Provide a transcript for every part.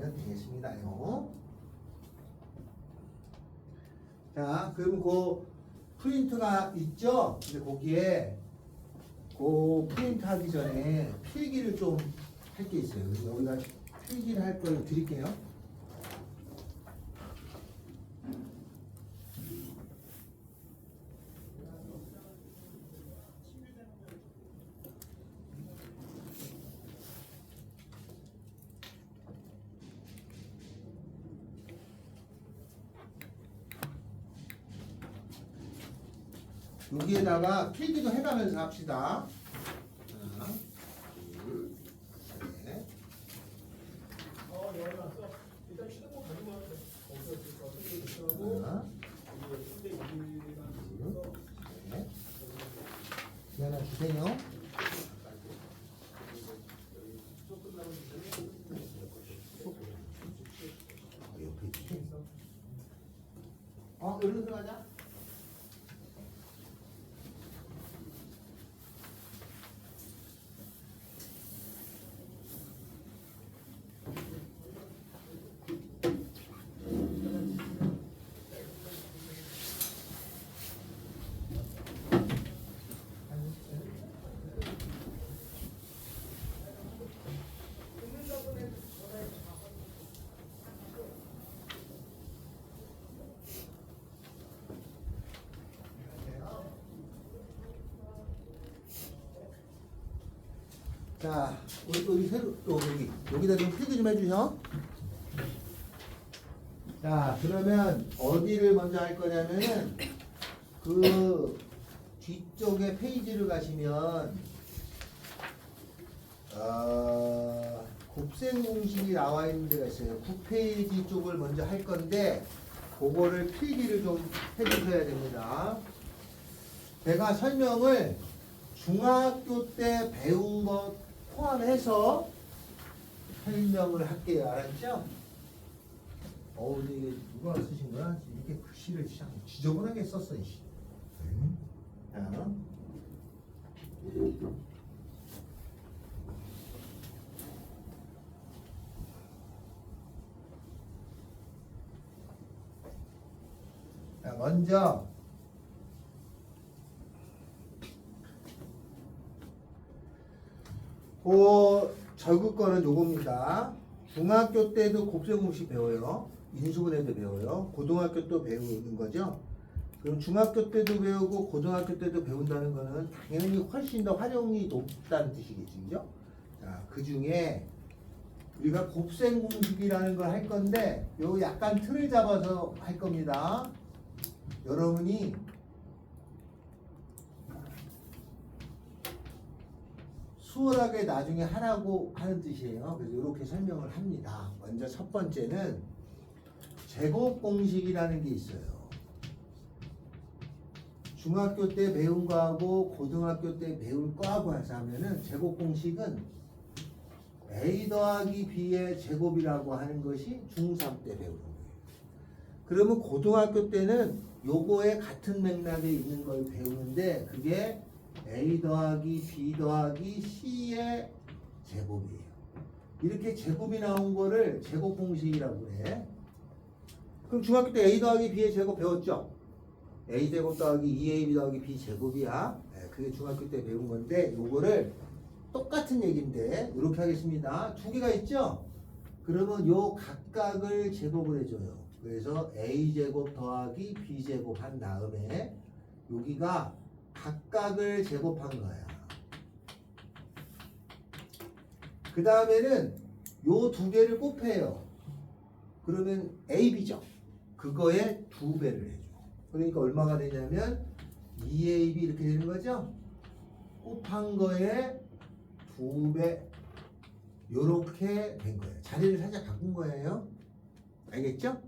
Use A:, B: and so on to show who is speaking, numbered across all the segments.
A: 하시면 되겠습니다요. 자, 그럼 그 프린트가 있죠? 근데 거기에 그 프린트 하기 전에 필기를 좀 할 게 있어요. 그래서 여기다 필기를 할 걸 드릴게요. 여기에다가 필기도 해가면서 합시다. 하나, 둘, 셋.
B: 일단 시동을 가지고 하는데 거기서 하고
A: 하나, 둘, 셋. 하나 주세요. 옆에 있지? 여기로 들어가자. 자, 우리 새로 또 여기다 좀 필기 좀 해주셔. 자, 그러면 어디를 먼저 할 거냐면은 그 뒤쪽에 페이지를 가시면 곱셈 공식이 나와 있는 데가 있어요. 9페이지 쪽을 먼저 할 건데 그거를 필기를 좀 해주셔야 됩니다. 제가 설명을 중학교 때 배운 것 포함해서 설명을 할게요. 알았죠? 근데 이게 누가 쓰신 거야? 이렇게 글씨를 참 지저분하게 썼어, 이씨. 자. 자, 먼저 적을 거는 요겁니다. 중학교 때도 곱셈 공식 배워요. 인수분해도 배워요. 고등학교 때 배우는 거죠. 그럼 중학교 때도 배우고 고등학교 때도 배운다는 거는 당연히 훨씬 더 활용이 높다는 뜻이겠죠. 그죠? 자, 그 중에 우리가 곱셈 공식이라는 걸 할 건데 요 약간 틀을 잡아서 할 겁니다. 여러분이 수월하게 나중에 하라고 하는 뜻이에요. 그래서 이렇게 설명을 합니다. 먼저 첫 번째는 제곱 공식이라는 게 있어요. 중학교 때 배운 거하고 고등학교 때 배울 거하고 해서 하면은 제곱 공식은 a 더하기 b의 제곱이라고 하는 것이 중3 때 배우는 거예요. 그러면 고등학교 때는 요거에 같은 맥락에 있는 걸 배우는데 그게 a 더하기 b 더하기 c의 제곱이에요. 이렇게 제곱이 나온 거를 제곱 공식이라고 그래. 그럼 중학교 때 a 더하기 b의 제곱 배웠죠? a 제곱 더하기 2ab 더하기 b 제곱이야. 그게 중학교 때 배운 건데 요거를 똑같은 얘기인데 이렇게 하겠습니다. 두 개가 있죠? 그러면 요 각각을 제곱을 해줘요. 그래서 a 제곱 더하기 b 제곱 한 다음에 여기가 각각을 제곱한 거야. 그 다음에는 요 두 개를 곱해요. 그러면 AB죠. 그거에 2배를 해줘. 그러니까 얼마가 되냐면 2AB 이렇게 되는 거죠. 곱한 거에 2배 요렇게 된 거예요. 자리를 살짝 바꾼 거예요. 알겠죠?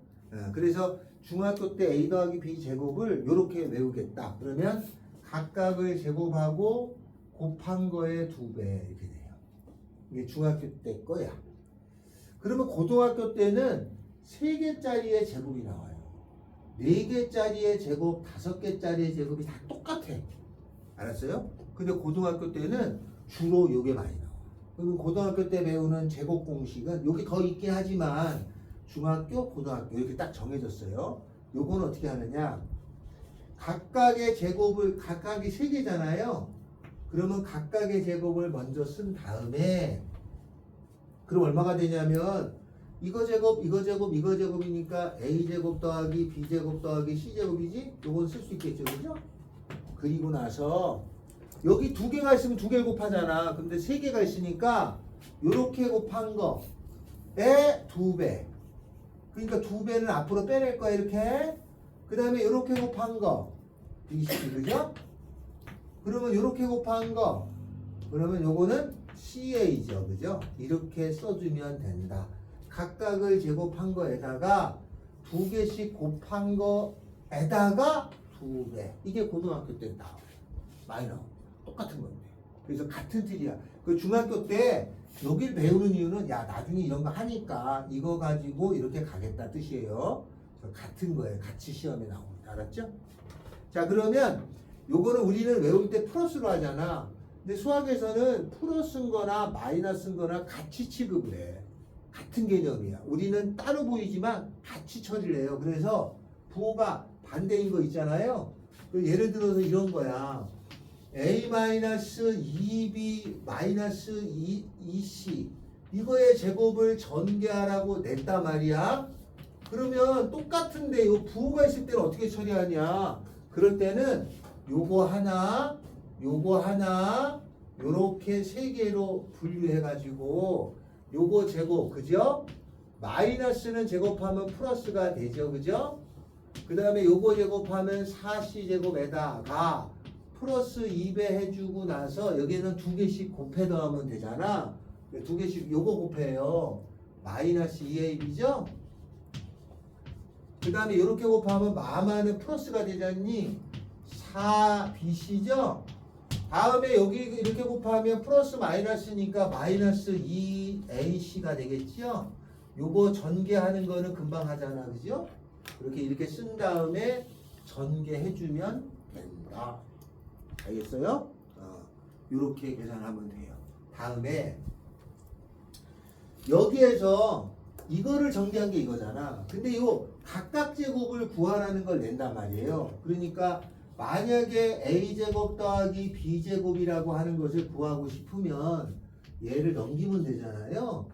A: 그래서 중학교 때 A 더하기 B 제곱을 요렇게 외우겠다. 그러면 각각을 제곱하고 곱한 거에 2배 이렇게 돼요. 이게 중학교 때 거야. 그러면 고등학교 때는 3개짜리의 제곱이 나와요. 4개짜리의 제곱, 5개짜리의 제곱이 다 똑같아. 알았어요? 근데 고등학교 때는 주로 요게 많이 나와. 그러면 고등학교 때 배우는 제곱 공식은 여기 더 있긴 하지만 중학교, 고등학교 이렇게 딱 정해졌어요. 요거는 어떻게 하느냐? 각각의 제곱을 각각이 3개잖아요. 그러면 각각의 제곱을 먼저 쓴 다음에 그럼 얼마가 되냐면 이거 제곱, 이거 제곱, 이거 제곱이니까 a제곱 더하기 b제곱 더하기 c제곱이지? 요건 쓸 수 있겠죠, 그죠? 그리고 나서 여기 2개가 있으면 2개를 곱하잖아. 근데 3개가 있으니까 요렇게 곱한 거에 2배. 그러니까 2배는 앞으로 빼낼 거야, 이렇게. 그 다음에 요렇게 곱한 거 20, 그죠? 그러면 요렇게 곱한 거 그러면 요거는 CA죠, 그죠? 이렇게 써주면 된다. 각각을 제곱한 거에다가 2개씩 곱한 거에다가 2배. 이게 고등학교 때 나와요. 많이 나와. 똑같은 건데. 그래서 같은 틀이야. 그 중학교 때 여길 배우는 이유는 야 나중에 이런 거 하니까 이거 가지고 이렇게 가겠다 뜻이에요. 같은 거예요. 같이 시험에 나옵니다. 알았죠? 자 그러면 요거는 우리는 외울 때 플러스로 하잖아. 근데 수학에서는 플러스인 거나 마이너스인 거나 같이 취급을 해. 같은 개념이야. 우리는 따로 보이지만 같이 처리를 해요. 그래서 부호가 반대인 거 있잖아요. 예를 들어서 이런 거야. a-2b-2c 이거의 제곱을 전개하라고 냈단 말이야. 그러면 똑같은데 요 부호가 있을 때는 어떻게 처리하냐? 그럴 때는 요거 하나 요렇게 3개로 분류해가지고 요거 제곱, 그죠? 마이너스는 제곱하면 플러스가 되죠, 그죠? 그 다음에 요거 제곱하면 4c제곱에다가 플러스 2배 해주고 나서 여기는 2개씩 곱해 더하면 되잖아. 2개씩 요거 곱해요. 마이너스 2ab죠? 그 다음에 이렇게 곱하면 마마는 플러스가 되잖니? 4bc죠? 다음에 여기 이렇게 곱하면 플러스 마이너스니까 마이너스 2ac가 되겠죠? 요거 전개하는 거는 금방 하잖아, 그죠? 이렇게 쓴 다음에 전개해주면 된다. 알겠어요? 이렇게 계산하면 돼요. 다음에 여기에서 이거를 전개한 게 이거잖아. 근데 요 각각 제곱을 구하라는 걸 낸단 말이에요. 그러니까 만약에 a제곱 더하기 b제곱이라고 하는 것을 구하고 싶으면 얘를 넘기면 되잖아요.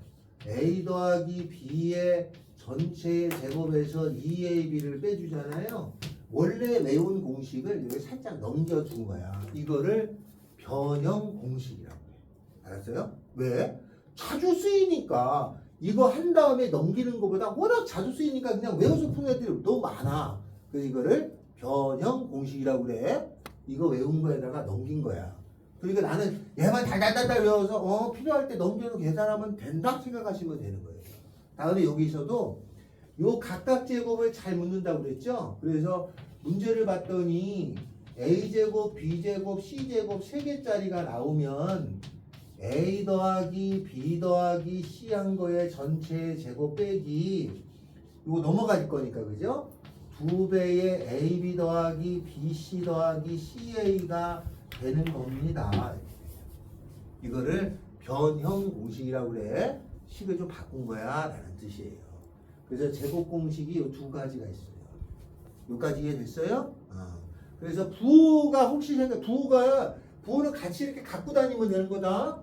A: a 더하기 b의 전체의 제곱에서 2ab를 빼주잖아요. 원래 외운 공식을 여기 살짝 넘겨준 거야. 이거를 변형 공식이라고 해. 알았어요? 왜? 자주 쓰이니까 이거 한 다음에 넘기는 것보다 워낙 자주 쓰이니까 그냥 외워서 푸는 애들이 너무 많아. 그래서 이거를 변형 공식이라고 그래. 이거 외운 거에다가 넘긴 거야. 그러니까 나는 얘만 달달달달 외워서 필요할 때 넘겨서 계산하면 된다 생각하시면 되는 거예요. 다음에 여기서도 요 각각 제곱을 잘 묻는다고 그랬죠? 그래서 문제를 봤더니 a제곱, b제곱, c제곱 3개짜리가 나오면 a 더하기 b 더하기 c 한 거에 전체 제곱 빼기 이거 넘어갈 거니까 그죠? 2배의 ab 더하기 bc 더하기 ca가 되는 겁니다. 이거를 변형 공식이라고 그래. 식을 좀 바꾼 거야 라는 뜻이에요. 그래서 제곱 공식이 이 2가지가 있어요. 여기까지 이해됐어요? 그래서 부호가 혹시 부호는 같이 이렇게 갖고 다니면 되는 거다.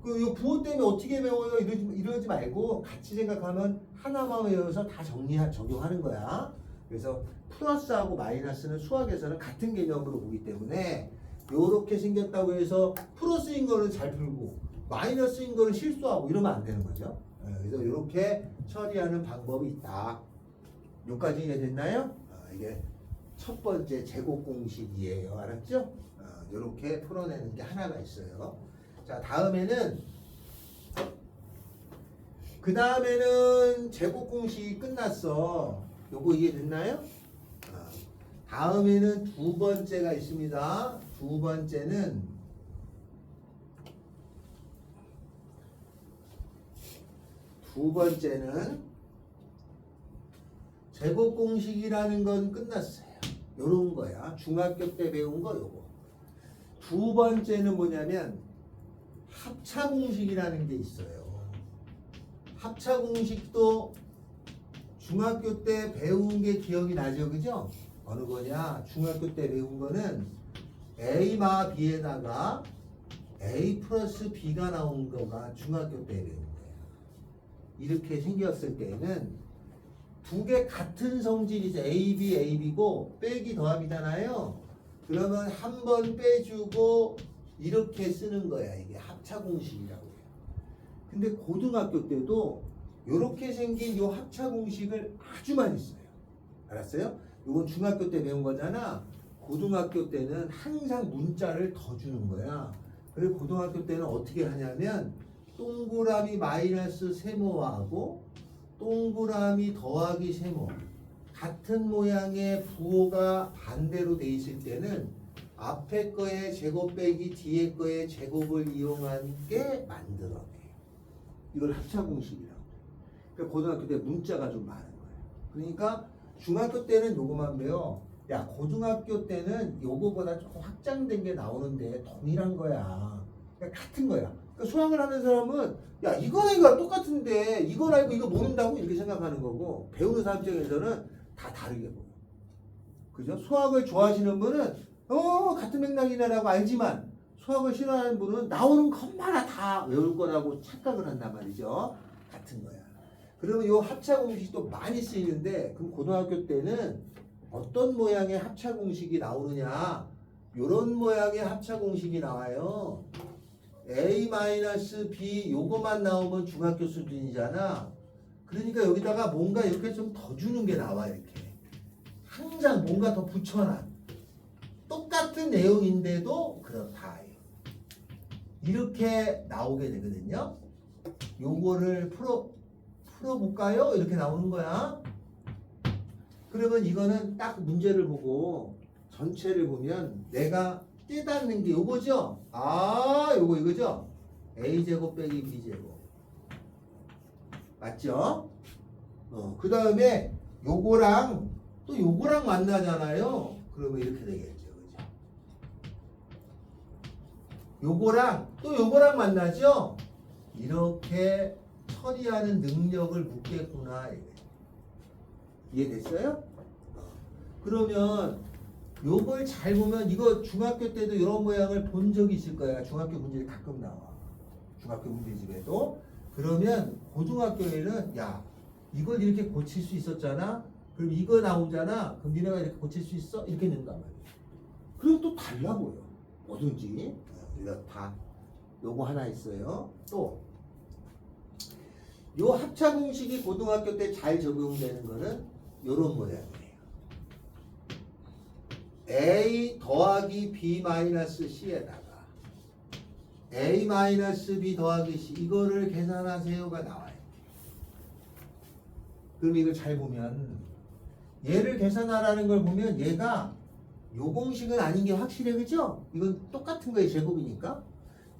A: 그 부호 때문에 어떻게 배워요? 이러지 말고 같이 생각하면 하나만 외워서 다 적용하는 거야. 그래서 플러스하고 마이너스는 수학에서는 같은 개념으로 보기 때문에 요렇게 생겼다고 해서 플러스인 거는 잘 풀고 마이너스인 거는 실수하고 이러면 안 되는 거죠. 그래서 이렇게 처리하는 방법이 있다. 여기까지 이해됐나요? 이게 첫 번째 제곱 공식이에요. 알았죠? 이렇게 풀어내는 게 하나가 있어요. 자, 그 다음에는 제곱 공식이 끝났어. 요거 이해됐나요? 다음에는 2번째가 있습니다. 2번째는 제곱 공식이라는 건 끝났어요. 요런 거야. 중학교 때 배운 거 요거. 2번째는 뭐냐면 합차 공식이라는 게 있어요. 합차 공식도 중학교 때 배운 게 기억이 나죠, 그죠? 어느 거냐? 중학교 때 배운 거는 A마 B에다가 A 플러스 B가 나온 거가 중학교 때 배운 거예요. 이렇게 생겼을 때는 두 개 같은 성질이죠. AB, AB고 빼기 더하기잖아요. 그러면 한 번 빼주고 이렇게 쓰는 거야. 이게 합차 공식이라고 해요. 근데 고등학교 때도 이렇게 생긴 요 합차 공식을 아주 많이 써요. 알았어요? 이건 중학교 때 배운 거잖아. 고등학교 때는 항상 문자를 더 주는 거야. 그래서 고등학교 때는 어떻게 하냐면 동그라미 마이너스 세모하고 동그라미 더하기 세모 같은 모양의 부호가 반대로 돼 있을 때는 앞에 거의 제곱 빼기 뒤에 거의 제곱을 이용한 게 만들어내요. 이걸 합차 공식이라고. 그러니까 고등학교 때 문자가 좀 많은 거예요. 그러니까 중학교 때는 요거만 배워. 야, 고등학교 때는 요거보다 조금 확장된 게 나오는데 동일한 거야. 그러니까 같은 거야. 그러니까 수학을 하는 사람은 야, 이거랑 이거랑 똑같은데 이걸 알고 이거 모른다고 이렇게 생각하는 거고, 배우는 사람 입장에서는 다 다르게 보여. 그죠? 수학을 좋아하시는 분은 같은 맥락이라고 알지만 수학을 싫어하는 분은 나오는 것마다 다 외울 거라고 착각을 한단 말이죠. 같은 거야. 그러면 이 합차 공식도 많이 쓰이는데, 그럼 고등학교 때는 어떤 모양의 합차 공식이 나오느냐? 요런 모양의 합차 공식이 나와요. A-B 요거만 나오면 중학교 수준이잖아. 그러니까 여기다가 뭔가 이렇게 좀 더 주는 게 나와. 이렇게 항상 뭔가 더 붙여놔. 똑같은 내용인데도 그렇다. 이렇게 나오게 되거든요. 요거를 풀어볼까요? 이렇게 나오는 거야. 그러면 이거는 딱 문제를 보고 전체를 보면 내가 깨닫는 게 요거죠? 요거 이거죠? A제곱 빼기 B제곱. 맞죠? 그 다음에 요거랑 또 요거랑 만나잖아요. 그러면 이렇게 되겠죠. 그죠? 요거랑 또 요거랑 만나죠? 이렇게 처리하는 능력을 묻겠구나. 이해됐어요? 그러면 요걸 잘 보면 이거 중학교 때도 이런 모양을 본 적이 있을 거야. 중학교 문제에 가끔 나와. 중학교 문제집에도. 그러면 고등학교에는 야, 이걸 이렇게 고칠 수 있었잖아. 그럼 이거 나오잖아. 그럼 니네가 이렇게 고칠 수 있어? 이렇게 낸단 말이야. 그럼 또 달라 보여. 뭐든지. 우리가 다 요거 하나 있어요. 또 요 합차 공식이 고등학교 때 잘 적용되는 거는 요런 모양이에요. A 더하기 B 마이너스 C에다가 A 마이너스 B 더하기 C 이거를 계산하세요가 나와요. 그럼 이걸 잘 보면 얘를 계산하라는 걸 보면 얘가 요 공식은 아닌 게 확실해. 그죠? 이건 똑같은 거의 제곱이니까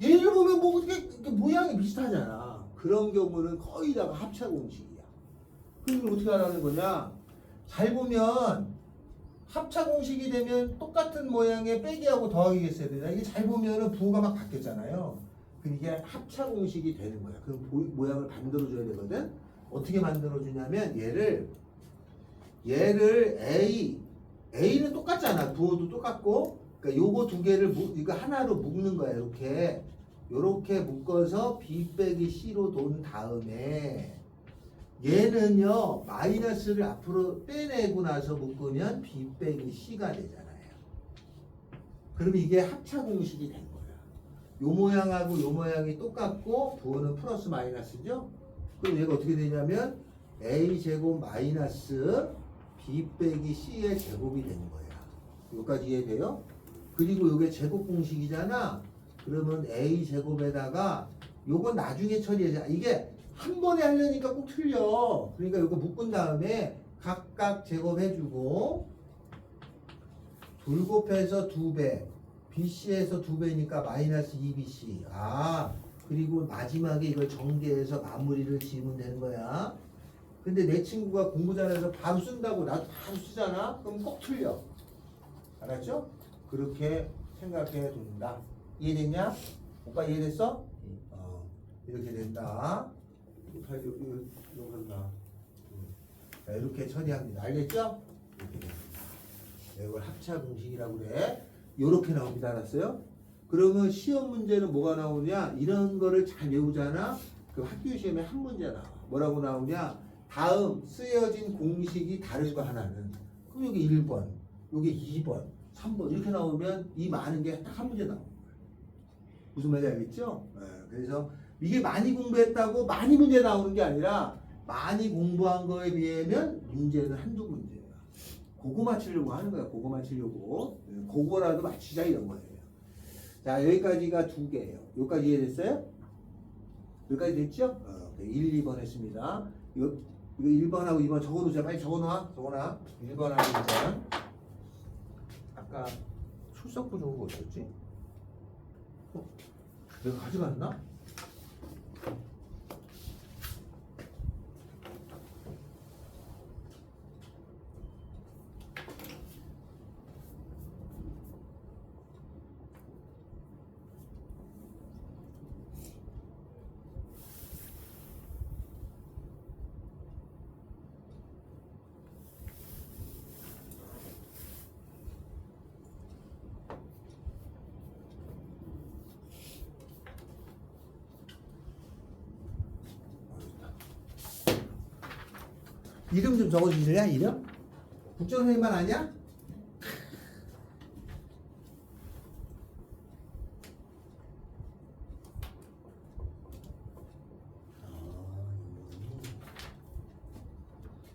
A: 얘를 보면 뭐 이렇게 모양이 비슷하잖아. 그런 경우는 거의 다가 합차 공식이야. 그럼 이걸 어떻게 하라는 거냐? 잘 보면 합차 공식이 되면 똑같은 모양의 빼기하고 더하기가 있어야 되잖아. 이게 잘 보면은 부호가 막 바뀌었잖아요. 그럼 이게 합차 공식이 되는 거야. 그럼 모양을 만들어줘야 되거든. 어떻게 만들어주냐면 얘를 A는 똑같잖아. 부호도 똑같고. 그러니까 요거 두 개를 이거 하나로 묶는 거야. 요렇게 묶어서 B 빼기 C로 돈 다음에 얘는요 마이너스를 앞으로 빼내고 나서 묶으면 B 빼기 C가 되잖아요. 그럼 이게 합차 공식이 된 거야. 요 모양하고 요 모양이 똑같고 부호는 플러스 마이너스죠. 그럼 얘가 어떻게 되냐면 A 제곱 마이너스 B 빼기 C의 제곱이 되는 거야. 여기까지 이해돼요? 그리고 요게 제곱 공식이잖아. 그러면 A 제곱에다가 요건 나중에 처리해야 돼. 이게 한 번에 하려니까 꼭 틀려. 그러니까 요거 묶은 다음에 각각 제곱해주고 둘 곱해서 2배 BC에서 2배니까 마이너스 2BC. 그리고 마지막에 이걸 전개해서 마무리를 지으면 되는 거야. 근데 내 친구가 공부 잘해서 바로 쓴다고 나도 바로 쓰잖아? 그럼 꼭 틀려. 알았죠? 그렇게 생각해 둔다. 이해됐냐? 오빠 이해됐어? 이렇게 된다. 이거 간다. 자, 이렇게 처리합니다. 알겠죠? 이렇게 됩니다. 이걸 합차 공식이라고 그래. 이렇게 나옵니다. 알았어요? 그러면 시험 문제는 뭐가 나오냐? 이런 거를 잘 외우잖아. 그 학교 시험에 한 문제 나와. 뭐라고 나오냐? 다음 쓰여진 공식이 다른 거 하나는. 그럼 여기 1번, 여기 2번, 3번 이렇게 나오면 이 많은 게 딱 한 문제 나오는 거예요. 무슨 말인지 알겠죠? 네, 그래서 이게 많이 공부했다고 많이 문제 나오는 게 아니라 많이 공부한 거에 비하면 문제는 한두 문제야. 그거 맞추려고 하는 거야. 그거 맞추려고. 그거라도 맞추자 이런 거예요. 자, 여기까지가 두 개예요. 여기까지 이해됐어요? 여기까지 됐죠? 1, 2번 했습니다. 이거 1번하고 2번 적어놓자. 빨리 적어놔. 1번하고 2번. 아까 출석부 적은 거 어땠지? 내가 가져갔나? 이름 좀 적어주실래요? 이름? 국정선생님만 아냐?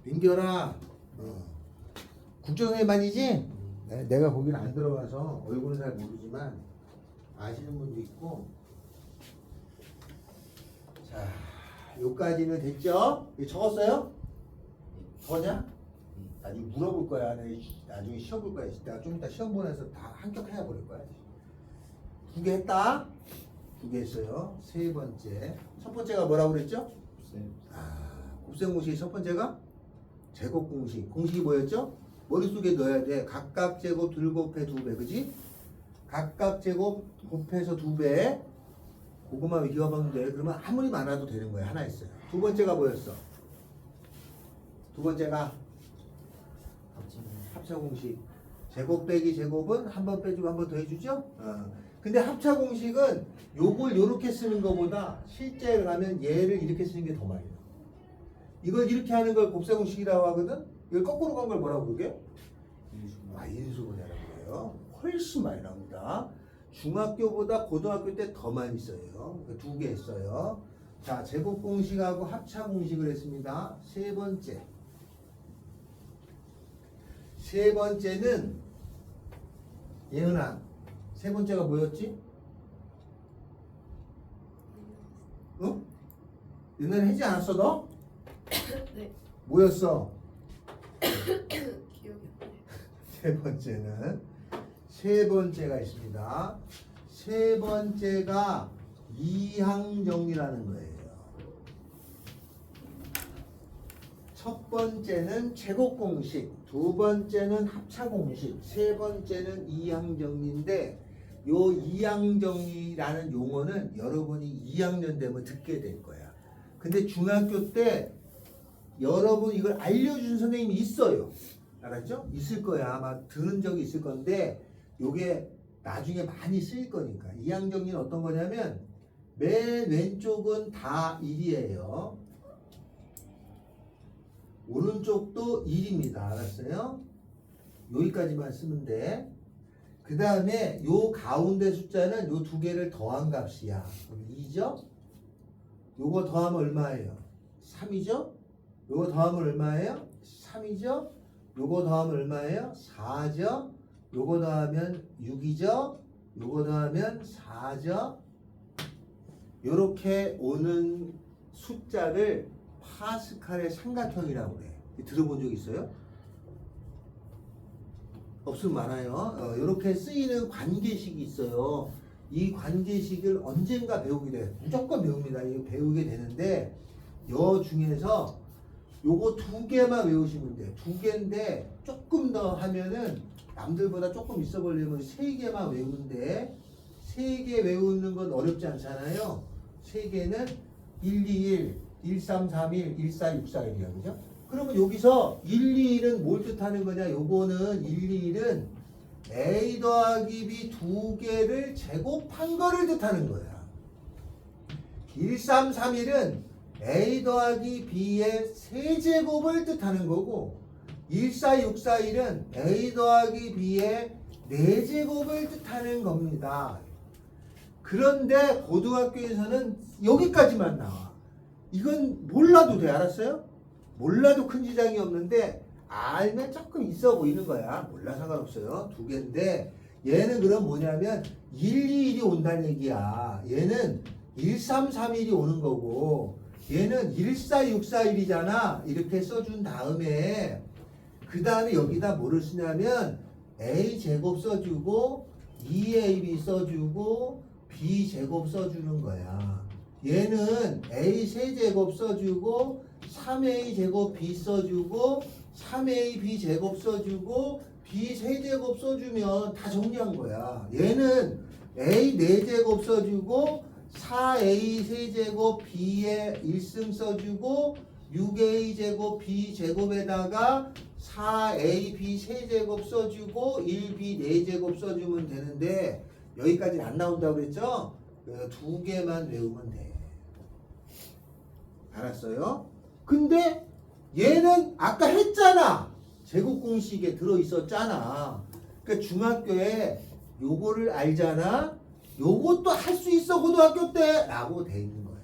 A: 민결아, 국정선생님만이지? 내가 거기는 안 들어가서 얼굴은 잘 모르지만 아시는 분도 있고. 자, 요까지는 됐죠? 이거 적었어요? 더냐? 나중에 물어볼 거야. 나중에 시험 볼 거야. 내가 좀 이따 시험 보내서 다 합격해야 버릴 거야. 2개 했다. 2개 했어요. 세 번째. 첫 번째가 뭐라고 그랬죠? 곱셈 공식의 첫 번째가 제곱 공식. 공식이 뭐였죠? 머릿속에 넣어야 돼. 각각 제곱 둘 곱해 2배. 그지? 각각 제곱 곱해서 2배. 그거만 기억하면 돼. 그러면 아무리 많아도 되는 거야. 하나 있어요. 두 번째가 뭐였어? 두 번째가 합차 공식. 제곱 빼기 제곱은 한 번 빼주고 한 번 더 해주죠? 근데 합차 공식은 요걸 요렇게 쓰는 것보다 실제 그러면 얘를 이렇게 쓰는 게 더 많이 나와. 이걸 이렇게 하는 걸 곱셈 공식이라고 하거든? 이걸 거꾸로 간 걸 뭐라고 그러게? 인수분해라고 해요. 훨씬 많이 나옵니다. 중학교보다 고등학교 때 더 많이 써요. 2개 했어요. 자, 제곱 공식하고 합차 공식을 했습니다. 세 번째. 세 번째는 예은아, 세 번째가 뭐였지? 응? 옛날에 하지 않았어 너?
C: 네.
A: 뭐였어?
C: 기억이 안 나요.
A: 세 번째가 있습니다. 세 번째가 이항정리라는 거예요. 첫 번째는 제곱 공식, 두 번째는 합차 공식, 세 번째는 이항정리인데 요 이항정리라는 용어는 여러분이 2학년 되면 듣게 될 거야. 근데 중학교 때 여러분 이걸 알려준 선생님이 있어요. 알았죠? 있을 거야. 아마 들은 적이 있을 건데 요게 나중에 많이 쓰일 거니까. 이항정리는 어떤 거냐면 맨 왼쪽은 다 1이에요. 오른쪽도 1입니다. 알았어요? 여기까지만 쓰면 돼. 그 다음에 요 가운데 숫자는 요 두 개를 더한 값이야. 그럼 2죠? 요거 더하면 얼마예요? 3이죠? 요거 더하면 얼마예요? 3이죠? 요거 더하면 얼마예요? 4죠? 요거 더하면 6이죠? 요거 더하면 4죠? 요렇게 오는 숫자를 파스칼의 삼각형이라고 그래. 들어본 적 있어요? 없으면 많아요. 이렇게 쓰이는 관계식이 있어요. 이 관계식을 언젠가 배우게 돼. 무조건 배웁니다. 이거 배우게 되는데 여 중에서 요거 2개만 외우시면 돼요. 2개인데 조금 더 하면은 남들보다 조금 있어 보려면 3개만 외우는데 3개 외우는 건 어렵지 않잖아요. 세 개는 121, 1331, 14641이야. 그죠? 그러면 여기서 121은 뭘 뜻하는 거냐? 요거는 121은 A 더하기 B 두 개를 제곱한 거를 뜻하는 거야. 1331은 A 더하기 B의 세제곱을 뜻하는 거고 14641은 A 더하기 B의 4제곱을 뜻하는 겁니다. 그런데 고등학교에서는 여기까지만 나와. 이건 몰라도 돼. 알았어요? 몰라도 큰 지장이 없는데 알면 조금 있어 보이는 거야. 몰라 상관없어요. 두 개인데 얘는 그럼 뭐냐면 121이 온다는 얘기야. 얘는 1331이 오는 거고 얘는 14641이잖아. 이렇게 써준 다음에 그 다음에 여기다 뭐를 쓰냐면 A제곱 써주고 2AB 써주고 B제곱 써주는 거야. 얘는 A 세제곱 써주고 3A제곱 B 써주고 3AB 제곱 써주고 B 세제곱 써주면 다 정리한 거야. 얘는 A 4제곱 써주고 4A 세제곱 B에 1승 써주고 6A 제곱 B 제곱에다가 4AB 세제곱 써주고 1B 4제곱 써주면 되는데 여기까지는 안 나온다고 그랬죠? 두 개만 외우면 돼. 알았어요? 근데 얘는 아까 했잖아. 제곱 공식에 들어있었잖아. 그러니까 중학교에 요거를 알잖아. 요것도 할 수 있어 고등학교 때 라고 돼 있는 거예요.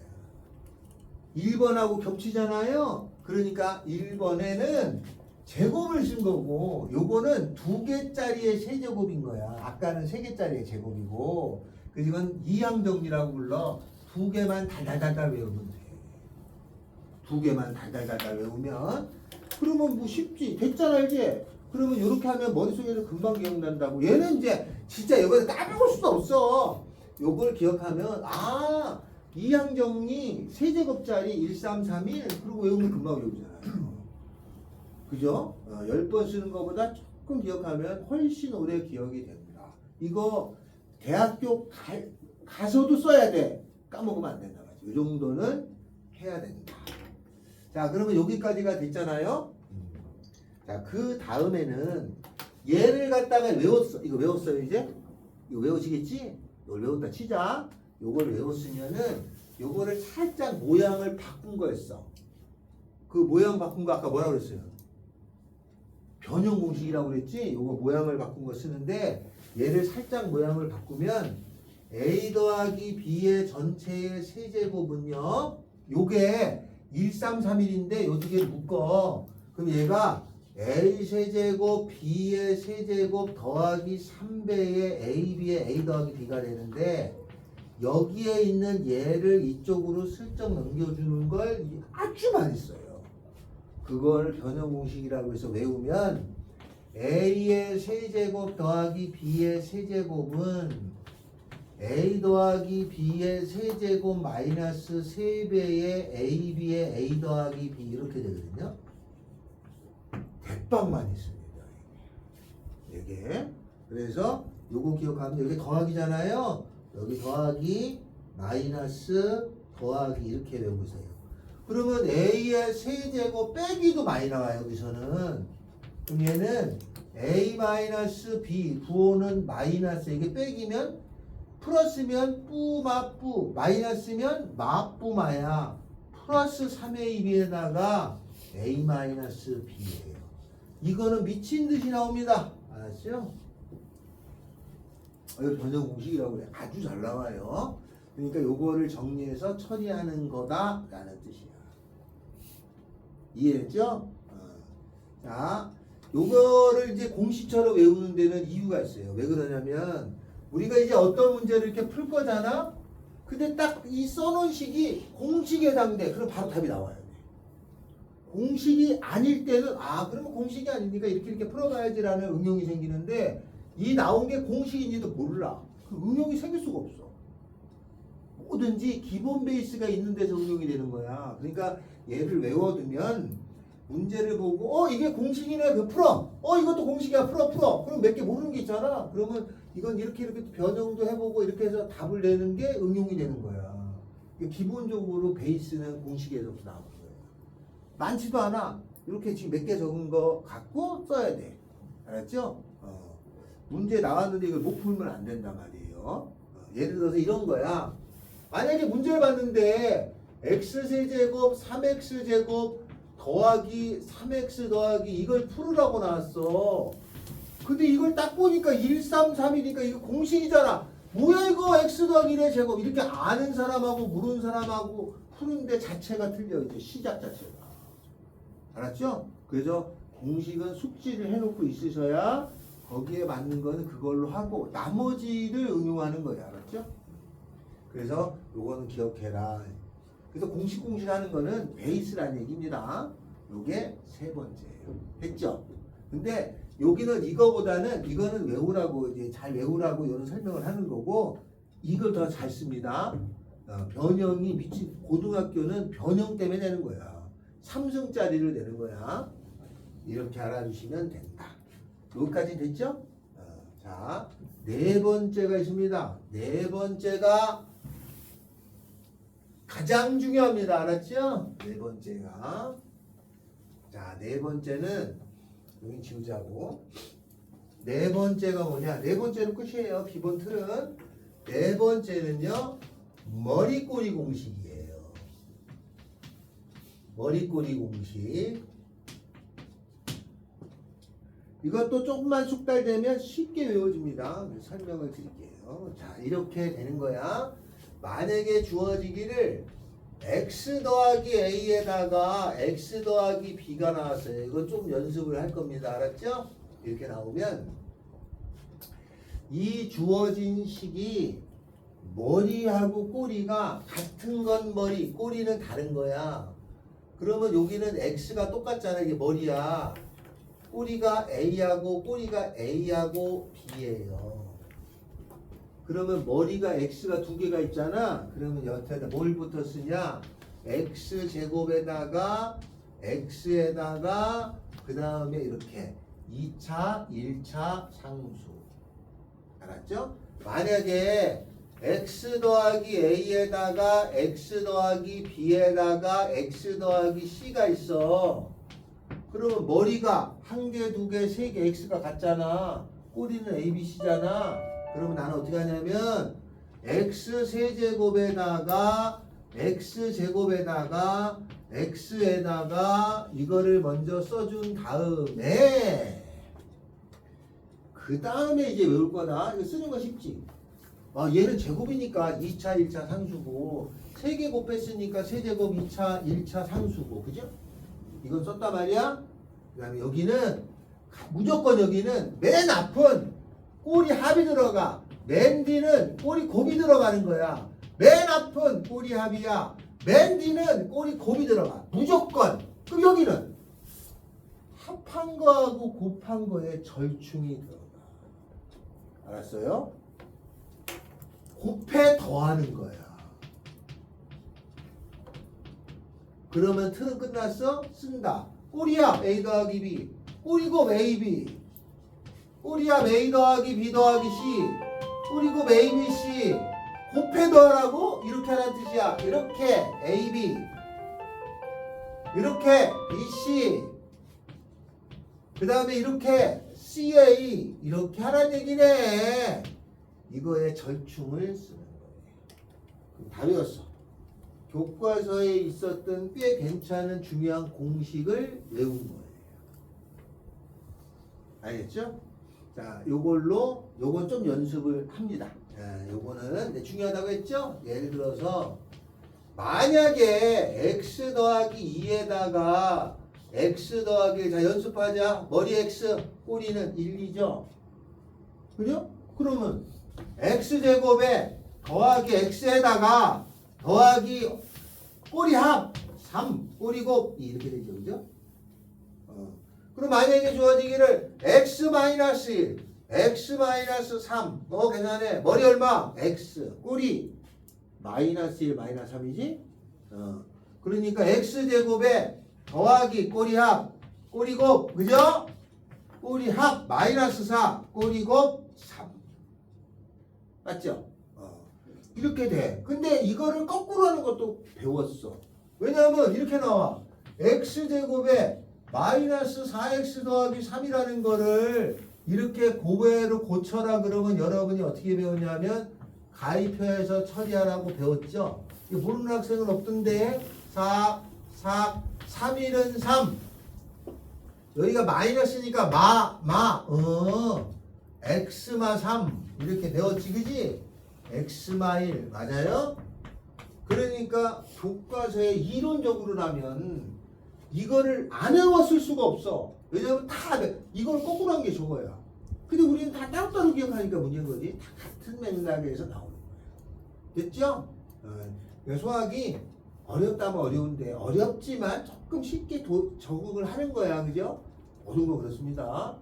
A: 1번하고 겹치잖아요. 그러니까 1번에는 제곱을 쓴 거고 요거는 2개짜리의 세제곱인 거야. 아까는 3개짜리의 제곱이고 그래서 이건 이항정리라고 불러. 2개만 달달달달 외우면 돼. 2개만 달달달달 외우면 그러면 뭐 쉽지. 됐잖아 이제. 그러면 이렇게 하면 머릿속에서 금방 기억난다고. 얘는 이제 진짜 이거는 까먹을 수도 없어. 요걸 기억하면 아 이항정리 세제곱짜리 1331 그리고 외우면 금방 외우잖아요. 그죠? 10번 쓰는 것보다 조금 기억하면 훨씬 오래 기억이 됩니다. 이거 대학교 가서도 써야 돼. 까먹으면 안 된다. 이 정도는 해야 된다. 자, 그러면 여기까지가 됐잖아요. 자, 그 다음에는 얘를 갖다가 외웠어. 이거 외웠어요, 이제? 이거 외우시겠지? 이걸 외웠다 치자. 요걸 외웠으면은 요거를 살짝 모양을 바꾼 거였어. 그 모양 바꾼 거 아까 뭐라고 그랬어요? 변형 공식이라고 그랬지? 요거 모양을 바꾼 거 쓰는데 얘를 살짝 모양을 바꾸면 A 더하기 B의 전체의 세제곱은요. 요게 1331인데 요 두 개를 묶어. 그럼 얘가 A 세제곱 B의 세제곱 더하기 3배의 AB의 A 더하기 B가 되는데 여기에 있는 얘를 이쪽으로 슬쩍 넘겨주는 걸 아주 많이 써요. 그걸 변형 공식이라고 해서 외우면 A의 세제곱 더하기 B의 세제곱은 A 더하기 B의 세제곱 마이너스 3배의 AB의 A 더하기 B 이렇게 되거든요. 대빵 많이 씁니다. 이게. 그래서 요거 기억하면 여기 더하기잖아요. 여기 더하기 마이너스 더하기 이렇게 외우세요. 그러면 A의 세제곱 빼기도 많이 나와요. 여기서는. 그럼 얘는 A 마이너스 B 부호는 마이너스 이게 빼기면 플러스면 뿌마뿌 마이너스면 마뿌마야 플러스 3A B에다가 A 마이너스 B예요. 이거는 미친 듯이 나옵니다. 알았죠? 이거 변형 공식이라고 그래. 아주 잘 나와요. 그러니까 요거를 정리해서 처리하는 거다라는 뜻이야. 이해했죠? 자, 요거를 이제 공식처럼 외우는 데는 이유가 있어요. 왜 그러냐면 우리가 이제 어떤 문제를 이렇게 풀 거잖아. 근데 딱 이 써놓은 식이 공식에 해당돼. 그럼 바로 답이 나와요. 공식이 아닐 때는 아 그러면 공식이 아니니까 이렇게 풀어가야지라는 응용이 생기는데 이 나온 게 공식인지도 몰라. 그 응용이 생길 수가 없어. 뭐든지 기본 베이스가 있는 데서 응용이 되는 거야. 그러니까 얘를 외워두면 문제를 보고 이게 공식이네 그 풀어. 이것도 공식이야 풀어. 그럼 몇 개 모르는 게 있잖아. 그러면 이건 이렇게 변형도 해보고 이렇게 해서 답을 내는 게 응용이 되는 거야. 기본적으로 베이스는 공식에서부터 나오는 거예요. 많지도 않아. 이렇게 지금 몇 개 적은 거 갖고 써야 돼. 알았죠? 문제 나왔는데 이걸 못 풀면 안 된단 말이에요. 예를 들어서 이런 거야. 만약에 문제를 봤는데 x세제곱 3x제곱 더하기 3x 더하기 이걸 풀으라고 나왔어. 근데 이걸 딱 보니까 1, 3, 3이니까 이거 공식이잖아. 뭐야 이거 x 더하기 1의 제곱. 이렇게 아는 사람하고 모르는 사람하고 푸는데 자체가 틀려. 이제 시작 자체가. 알았죠? 그래서 공식은 숙지를 해놓고 있으셔야 거기에 맞는 거는 그걸로 하고 나머지를 응용하는 거예요. 알았죠? 그래서 요거는 기억해라. 그래서 공식 하는 거는 베이스라는 얘기입니다. 요게 세 번째예요. 됐죠? 근데 여기는 이거보다는 이거는 외우라고 이제 잘 외우라고 이런 설명을 하는 거고 이걸 더 잘 씁니다. 변형이 미친 고등학교는 변형 때문에 내는 거야. 3승짜리를 내는 거야. 이렇게 알아주시면 된다. 여기까지 됐죠? 자, 네 번째가 있습니다. 네 번째가 가장 중요합니다. 알았죠? 네 번째가. 자, 네 번째는 여기 지우자고. 네 번째가 뭐냐? 네 번째는 끝이에요. 기본 틀은. 네 번째는요. 머리꼬리 공식이에요. 머리꼬리 공식. 이것도 조금만 숙달되면 쉽게 외워집니다. 설명을 드릴게요. 자, 이렇게 되는 거야. 만약에 주어지기를 x 더하기 a에다가 x 더하기 b가 나왔어요. 이건 좀 연습을 할 겁니다. 알았죠? 이렇게 나오면 이 주어진 식이 머리하고 꼬리가 같은 건 머리, 꼬리는 다른 거야. 그러면 여기는 x가 똑같잖아. 이게 머리야. 꼬리가 a하고 b예요. 그러면 머리가 x가 두 개가 있잖아. 그러면 여기다 뭘부터 쓰냐? x제곱에다가 x에다가 그 다음에 이렇게 2차, 1차 상수. 알았죠? 만약에 x 더하기 a에다가 x 더하기 b에다가 x 더하기 c가 있어. 그러면 머리가 한 개, 두 개, 세 개 x가 같잖아. 꼬리는 a, b, c잖아. 그러면 나는 어떻게 하냐면 x세제곱에다가 x제곱에다가 x에다가 이거를 먼저 써준 다음에 그 다음에 이제 외울 거다. 이거 쓰는 거 쉽지. 얘는 제곱이니까 2차, 1차 상수고 3개 곱했으니까 세제곱 2차, 1차 상수고 그죠? 이건 썼단 말이야. 그 다음에 여기는 무조건 여기는 맨 앞은 꼬리 합이 들어가. 맨 뒤는 꼬리 곱이 들어가는 거야. 맨 앞은 꼬리 합이야. 맨 뒤는 꼬리 곱이 들어가. 무조건. 그럼 여기는 합한 거하고 곱한 거에 절충이 들어가. 알았어요? 곱해 더하는 거야. 그러면 틀은 끝났어? 쓴다. 꼬리합 A 더하기 B. 꼬리곱 AB. 꼬리합 A 더하기 B 더하기 C. 꼬리곱 ABC. 곱해 더하라고? 이렇게 하라는 뜻이야. 이렇게 AB. 이렇게 BC. 그 다음에 이렇게 CA. 이렇게 하라는 얘기네. 이거에 절충을 쓰는 거예요. 그럼 다 외웠어. 교과서에 있었던 꽤 괜찮은 중요한 공식을 외운 거예요. 알겠죠? 자, 요건 좀 연습을 합니다. 자, 요거는 중요하다고 했죠? 예를 들어서 만약에 x 더하기 2에다가 x 더하기 자 연습하자. 머리 x 꼬리는 1, 2죠? 그죠? 그러면 x제곱에 더하기 x에다가 더하기 꼬리 합 3, 꼬리 곱 2 이렇게 되죠. 그죠? 그럼 만약에 주어지기를 x-1, x-3 계산해. 머리 얼마? x 꼬리 -1, -3이지? 그러니까 x제곱에 더하기 꼬리 합 꼬리 곱 그죠? 꼬리 합 -4 꼬리 곱 3 맞죠? 이렇게 돼. 근데 이거를 거꾸로 하는 것도 배웠어. 왜냐하면 이렇게 나와. x제곱에 마이너스 4x 더하기 3이라는 거를 이렇게 고배로 고쳐라 그러면 여러분이 어떻게 배웠냐면 가위표에서 처리하라고 배웠죠. 이거 모르는 학생은 없던데 4, 3일은 3. 여기가 마이너스니까 x마 3 이렇게 배웠지 그지? x마 1 맞아요? 그러니까 교과서에 이론적으로라면 이거를 안 외웠을 수가 없어. 왜냐면 다 이걸 거꾸로 한 게 저거야. 근데 우리는 다 따로따로 기억하니까 문제인 거지. 다 같은 맥락에서 나오는 거야. 됐죠? 소학이 어렵다면 어려운데 어렵지만 조금 쉽게 적응을 하는 거야. 그죠? 모든 거 그렇습니다.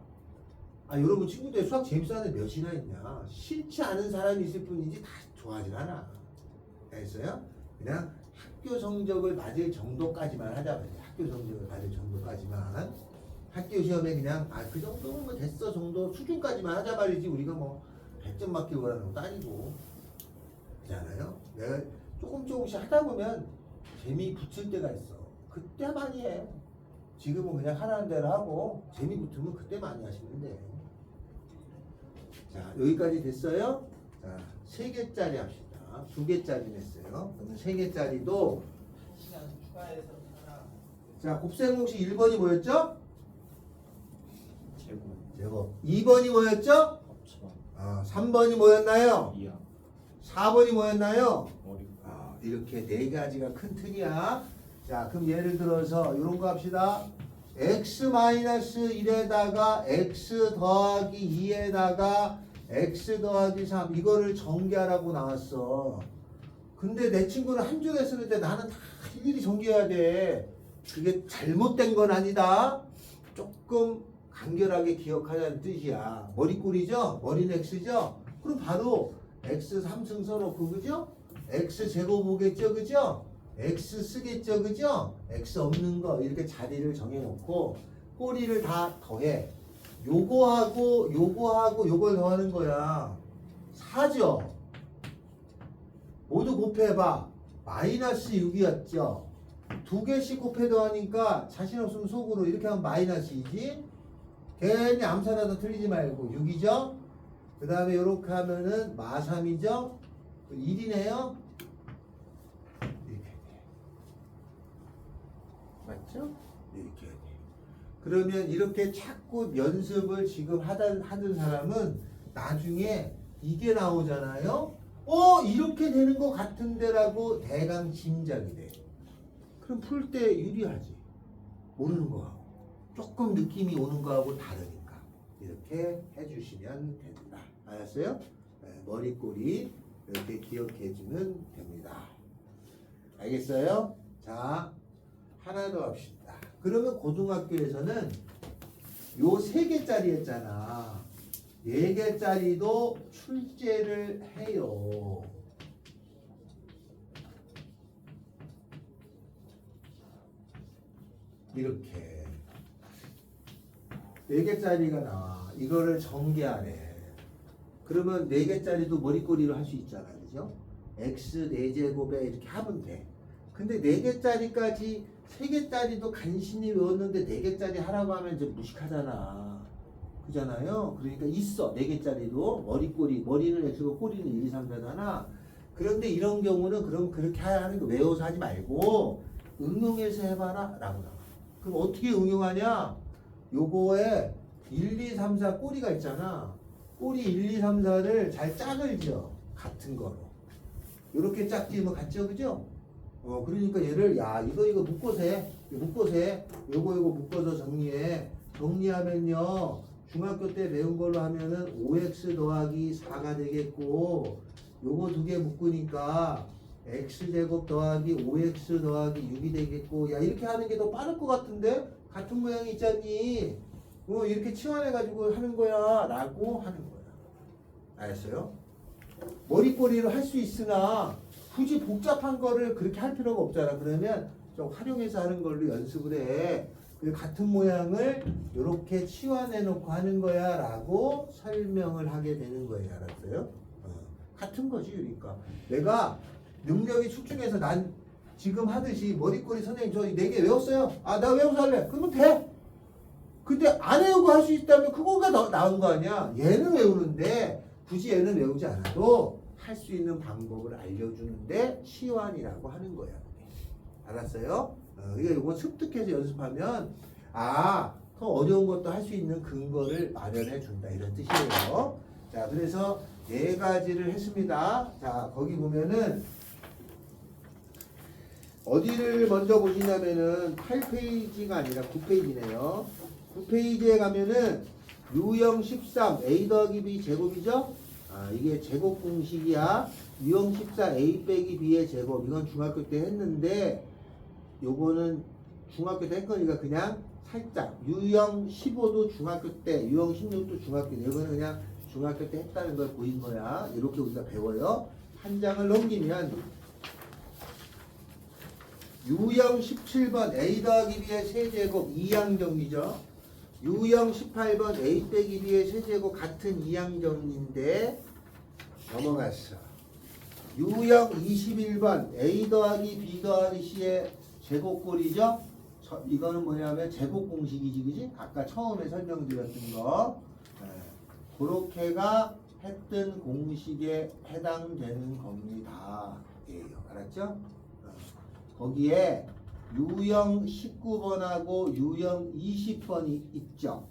A: 여러분 친구들 수학 재밌어하는 몇이나 있냐? 싫지 않은 사람이 있을 뿐이지 다 좋아하진 않아. 알겠어요? 그냥 학교 성적을 맞을 정도까지만 하자 말이야. 학교 성적을 맞을 정도까지만. 학교 시험에 그냥 그 정도면 뭐 됐어 정도 수준까지만 하자 말이지. 우리가 뭐 100점 맞기 원하는 것도 아니고. 그렇잖아요? 내가 조금씩 하다 보면 재미 붙을 때가 있어. 그때 많이 해. 지금은 그냥 하라는 대로 하고 재미 붙으면 그때 많이 하시면 돼. 자, 여기까지 됐어요? 자, 3개짜리 합시다. 2개짜리 냈어요. 그러면 3개짜리도
B: 시간 추가해서 하나.
A: 자, 곱셈 공식 1번이 뭐였죠?
D: 제곱
A: 제곱. 2번이 뭐였죠?
D: 합쳐
A: 3번이 뭐였나요?
D: 2야
A: 4번이 뭐였나요?
D: 머리
A: 이렇게 4가지가 큰 틀이야. 자, 그럼 예를 들어서 이런 거 합시다. x-1에다가 x 더하기 2에다가 x 더하기 3 이거를 전개하라고 나왔어. 근데 내 친구는 한 줄에 쓰는데 나는 다 일일이 전개해야 돼. 그게 잘못된 건 아니다. 조금 간결하게 기억하자는 뜻이야. 머리꼴이죠? 머리는 x죠? 그럼 바로 x 3승 써놓고 그죠? x 제곱 오겠죠? 그죠? x 쓰겠죠? 그죠? x 없는 거 이렇게 자리를 정해놓고 꼬리를 다 더해. 요거하고 요걸 더하는 거야. 4죠? 모두 곱해봐. 마이너스 6이었죠? 2개씩 곱해 더하니까 자신 없으면 속으로 이렇게 하면 마이너스이지? 괜히 암산하다 틀리지 말고 6이죠? 그 다음에 이렇게 하면은 마3이죠? 1이네요? 이렇게 돼. 맞죠? 이렇게 돼. 그러면 이렇게 자꾸 연습을 지금 하던 사람은 나중에 이게 나오잖아요? 이렇게 되는 것 같은데라고 대강 짐작이 돼. 그럼 풀 때 유리하지. 모르는 거하고. 조금 느낌이 오는 거하고 다르니까. 이렇게 해주시면 됩니다. 알았어요? 네, 머리꼬리 이렇게 기억해주면 됩니다. 알겠어요? 자, 하나 더 합시다. 그러면 고등학교에서는 요 3개짜리 했잖아. 4개짜리도 출제를 해요. 이렇게 4개짜리가 나와. 이거를 전개하래. 그러면 4개짜리도 머리꼬리로 할 수 있잖아. 그죠? x 4제곱에 이렇게 하면 돼. 근데 4개짜리까지 3개짜리도 간신히 외웠는데 4개짜리 하라고 하면 좀 무식하잖아. 그잖아요? 그러니까 있어. 4개짜리도 머리는 x고 꼬리는 1, 2, 3, 4잖아. 그런데 이런 경우는 그럼 그렇게 하는 거 외워서 하지 말고 응용해서 해봐라 라고 나와. 그럼 어떻게 응용하냐? 요거에 1, 2, 3, 4 꼬리가 있잖아. 꼬리 1, 2, 3, 4를 잘 짝을 지어. 같은 거로. 요렇게 짝 지으면 같죠? 그죠? 그러니까 얘를 이거 묶어서 해. 묶어서 해. 요거 묶어서 정리해. 정리하면요. 중학교 때 배운 걸로 하면은 5x 더하기 4가 되겠고 요거 2개 묶으니까 x제곱 더하기 5x 더하기 6이 되겠고 이렇게 하는 게 더 빠를 것 같은데? 같은 모양이 있잖니. 이렇게 치환해가지고 하는 거야 라고 하는 거야. 알았어요? 머리꼬리로 할 수 있으나 굳이 복잡한 거를 그렇게 할 필요가 없잖아. 그러면 좀 활용해서 하는 걸로 연습을 해. 그리고 같은 모양을 이렇게 치환해 놓고 하는 거야 라고 설명을 하게 되는 거예요. 알았어요? 같은 거지. 그러니까 내가 능력이 출중해서 난 지금 하듯이 머리꼬리 선생님 저 4개 외웠어요. 아, 나 외워서 할래. 그러면 돼. 근데 안 외우고 할 수 있다면 그거가 더 나은 거 아니야. 얘는 외우는데 굳이 얘는 외우지 않아도 할 수 있는 방법을 알려주는데 시환이라고 하는 거야. 알았어요? 그러니까 이거 습득해서 연습하면 더 어려운 것도 할 수 있는 근거를 마련해 준다 이런 뜻이에요. 자, 그래서 4가지를 했습니다. 자, 거기 보면은 어디를 먼저 보시냐면은 8페이지가 아니라 9페이지네요. 9페이지에 가면은 유형 13 a 더하기 b 제곱이죠? 이게 제곱 공식이야. 유형 14 a 빼기 b의 제곱. 이건 중학교 때 했는데 요거는 중학교 때 했거니까 그냥 살짝 유형 15도 중학교 때, 유형 16도 중학교 때. 이거는 그냥 중학교 때 했다는 걸 보인 거야. 이렇게 우리가 배워요. 한 장을 넘기면 유형 17번 a 더하기 b의 세제곱 2항 정리죠. 유형 18번 a 빼기 b의 세제곱 같은 2항 정리인데 넘어갔어. 유형 21번 a 더하기 b 더하기 c의 제곱꼴이죠. 이거는 뭐냐면 제곱 공식이지, 그지? 아까 처음에 설명드렸던 거. 그렇게가 했던 공식에 해당되는 겁니다. 알았죠? 거기에 유형 19번하고 유형 20번이 있죠.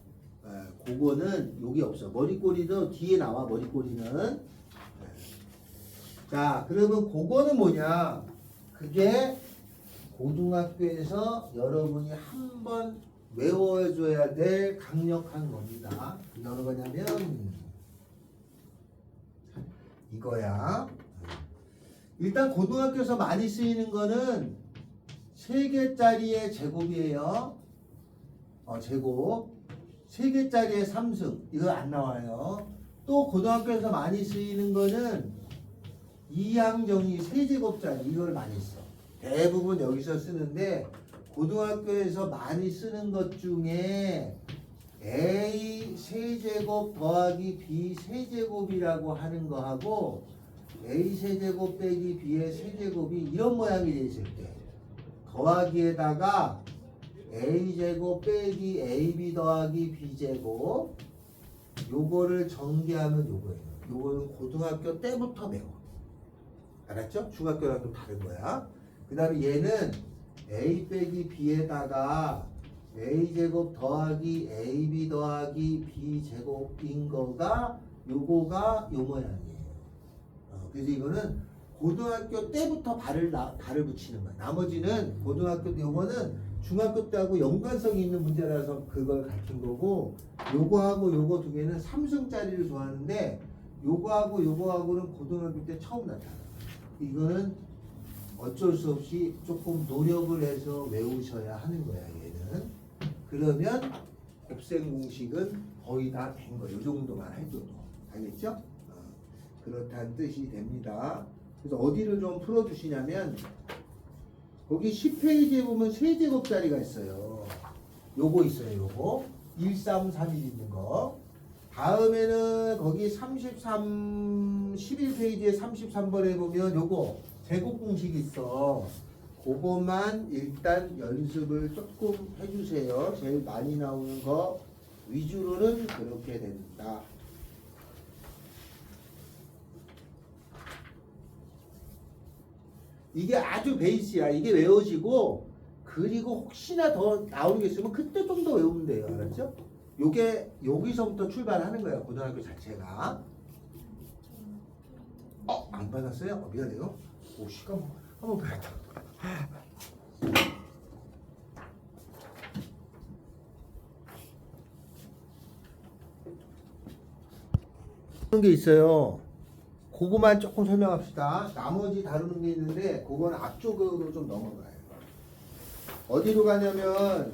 A: 그거는 여기 없어. 머리꼬리도 뒤에 나와. 머리꼬리는. 자, 그러면 그거는 뭐냐? 그게 고등학교에서 여러분이 한번 외워줘야 될 강력한 겁니다. 그게 어느 거냐면 이거야. 일단 고등학교에서 많이 쓰이는 거는 3개짜리의 제곱이에요. 제곱. 3개짜리의 3승. 이거 안 나와요. 또 고등학교에서 많이 쓰이는 거는 2항 정리 3제곱짜리. 이걸 많이 써. 대부분 여기서 쓰는데 고등학교에서 많이 쓰는 것 중에 a 세제곱 더하기 b 세제곱이라고 하는 거하고 a 세제곱 빼기 b의 세제곱이 이런 모양이 돼 있을 때 더하기에다가 a제곱 빼기 ab 더하기 b제곱 요거를 전개하면 요거예요. 요거는 고등학교 때부터 배워. 알았죠? 중학교랑 좀 다른 거야. 그 다음에 얘는 a 빼기 b에다가 a제곱 더하기 ab 더하기 b제곱인 거가 요거가 요 모양이에요. 그래서 이거는 고등학교 때부터 발을 붙이는 거야. 나머지는 고등학교 때 요거는 중학교 때하고 연관성이 있는 문제라서 그걸 가르친 거고 요거하고 요거 2개는 3승짜리를 좋아하는데 요거하고 요거하고는 고등학교 때 처음 나타나. 이거는 어쩔 수 없이 조금 노력을 해서 외우셔야 하는 거야, 얘는. 그러면 곱셈 공식은 거의 다 된 거예요. 이 정도만 해도. 알겠죠? 그렇다는 뜻이 됩니다. 그래서 어디를 좀 풀어주시냐면 거기 10페이지에 보면 세제곱짜리가 있어요. 요거 있어요. 요거 1, 3, 3, 1 있는 거. 다음에는 거기 11페이지에 33번에 보면 요거 제곱 공식이 있어. 그것만 일단 연습을 조금 해주세요. 제일 많이 나오는 거 위주로는 그렇게 된다. 이게 아주 베이스야. 이게 외워지고 그리고 혹시나 더 나오는 게 있으면 그때 좀 더 외우면 돼요. 알았죠? 요게 여기서부터 출발하는 거예요. 고등학교 자체가. 안 받았어요? 미안해요. 오, 시간 한번 봐야겠다. 그런 게 있어요. 그거만 조금 설명합시다. 나머지 다루는 게 있는데 그건 앞쪽으로 좀 넘어가요. 어디로 가냐면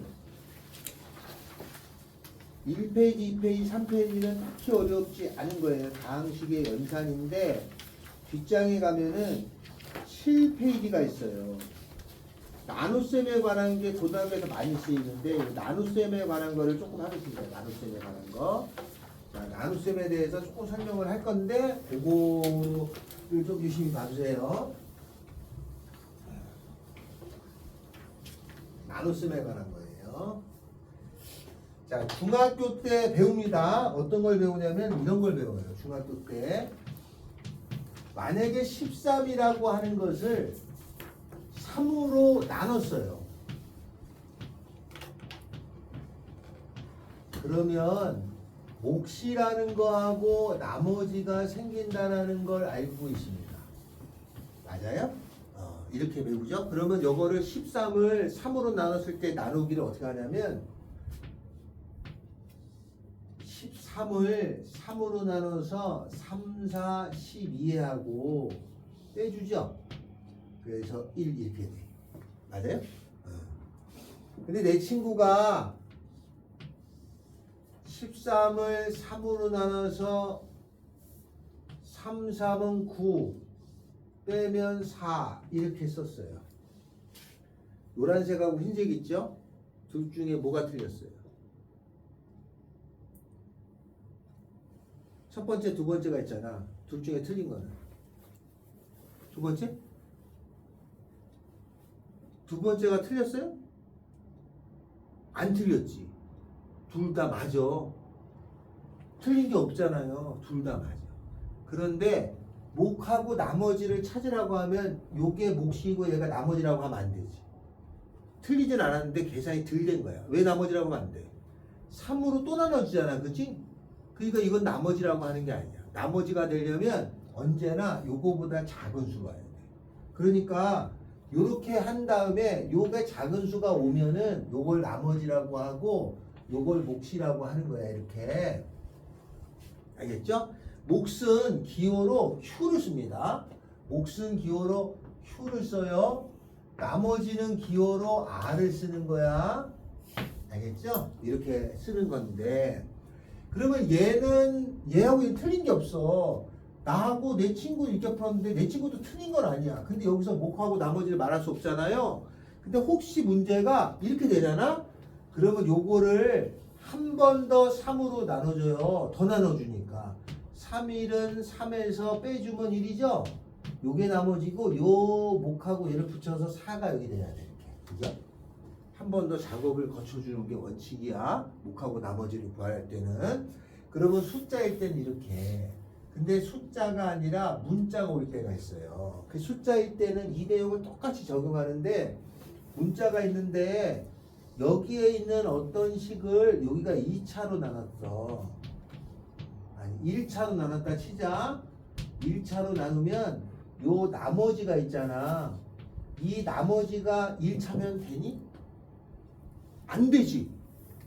A: 1페이지, 2페이지, 3페이지는 딱히 어렵지 않은 거예요. 다항식의 연산인데 뒷장에 가면은 7페이지가 있어요. 나눗셈에 관한 게 고등학교에서 많이 쓰이는데 나눗셈에 관한 거를 조금 하겠습니다. 나눗셈에 관한 거. 자, 나눗셈에 대해서 조금 설명을 할 건데 그거를 좀 유심히 봐주세요. 나눗셈에 관한 거예요. 자, 중학교 때 배웁니다. 어떤 걸 배우냐면 이런 걸 배워요. 중학교 때 만약에 13이라고 하는 것을 3으로 나눴어요. 그러면 몫이라는 거하고 나머지가 생긴다는 걸 알고 있습니다. 맞아요? 이렇게 배우죠. 그러면 요거를 13을 3으로 나눴을 때 나누기를 어떻게 하냐면 13을 3으로 나눠서 3, 4, 12에 하고 빼주죠. 그래서 1 이렇게 돼. 맞아요? 근데 내 친구가 13을 3으로 나눠서 3, 3은 9 빼면 4 이렇게 썼어요. 노란색하고 흰색 있죠? 둘 중에 뭐가 틀렸어요? 첫 번째, 두 번째가 있잖아. 둘 중에 틀린 거는 두 번째? 두 번째가 틀렸어요? 안 틀렸지. 둘 다 맞아. 틀린 게 없잖아요. 둘 다 맞아. 그런데 몫하고 나머지를 찾으라고 하면 요게 몫이고 얘가 나머지라고 하면 안 되지. 틀리진 않았는데 계산이 덜 된 거야. 왜 나머지라고 하면 안 돼? 3으로 또 나눠지잖아. 그치? 그러니까 이건 나머지라고 하는 게 아니야. 나머지가 되려면 언제나 요거보다 작은 수가 와야 돼. 그러니까 요렇게 한 다음에 요게 작은 수가 오면은 요걸 나머지라고 하고 요걸 몫이라고 하는 거야. 이렇게. 알겠죠? 몫은 기호로 Q를 씁니다. 몫은 기호로 Q를 써요. 나머지는 기호로 R을 쓰는 거야. 알겠죠? 이렇게 쓰는 건데 그러면 얘하고 틀린 게 없어. 나하고 내 친구 이렇게 풀었는데 내 친구도 틀린 건 아니야. 근데 여기서 몫하고 나머지를 말할 수 없잖아요. 근데 혹시 문제가 이렇게 되잖아? 그러면 요거를 한 번 더 3으로 나눠줘요. 더 나눠주니까. 3일은 3에서 빼주면 1이죠? 요게 나머지고 요 몫하고 얘를 붙여서 4가 여기 돼야 돼. 이렇게. 그죠? 한 번 더 작업을 거쳐주는 게 원칙이야. 몫하고 나머지를 구할 때는. 그러면 숫자일 때는 이렇게. 근데 숫자가 아니라 문자가 올 때가 있어요. 그 숫자일 때는 이 내용을 똑같이 적용하는데 문자가 있는데 여기에 있는 어떤 식을 여기가 2차로 나눴어. 아니 1차로 나눴다 치자. 1차로 나누면 요 나머지가 있잖아. 이 나머지가 1차면 되니? 안 되지.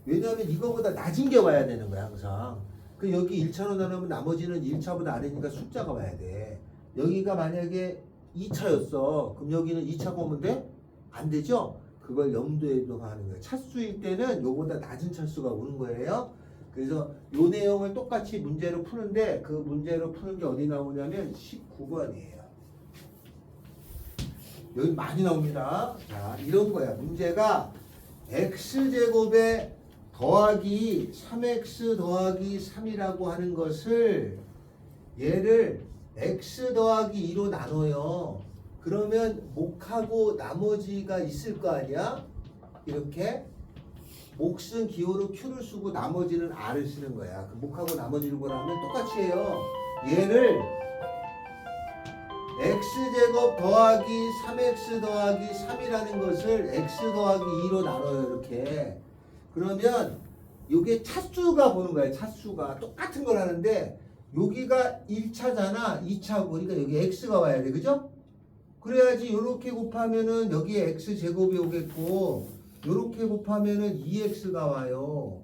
A: 왜냐하면 이거보다 낮은 게 와야 되는 거야 항상. 그 여기 1차로 나누면 나머지는 1차보다 아래니까 숫자가 와야 돼. 여기가 만약에 2차였어. 그럼 여기는 2차가 오면 돼? 안 되죠? 그걸 염두에 두고 하는 거예요. 차수일 때는 요보다 낮은 차수가 오는 거예요. 그래서 요 내용을 똑같이 문제로 푸는데 그 문제로 푸는 게 어디 나오냐면 19번이에요. 여기 많이 나옵니다. 자, 이런 거야. 문제가 x제곱에 더하기 3x 더하기 3이라고 하는 것을 얘를 x 더하기 2로 나눠요. 그러면 몫하고 나머지가 있을 거 아니야? 이렇게 몫은 기호로 Q를 쓰고 나머지는 R을 쓰는 거야. 그 몫하고 나머지를 보라면 똑같이 해요. 얘를 x제곱 더하기 3x 더하기 3이라는 것을 x 더하기 2로 나눠요. 이렇게. 그러면 이게 차수가 보는 거예요. 차수가 똑같은 걸 하는데 여기가 1차잖아. 2차고 그러니까 여기 x가 와야 돼. 그죠? 그래야지 이렇게 곱하면은 여기에 x제곱이 오겠고 이렇게 곱하면은 2x가 와요.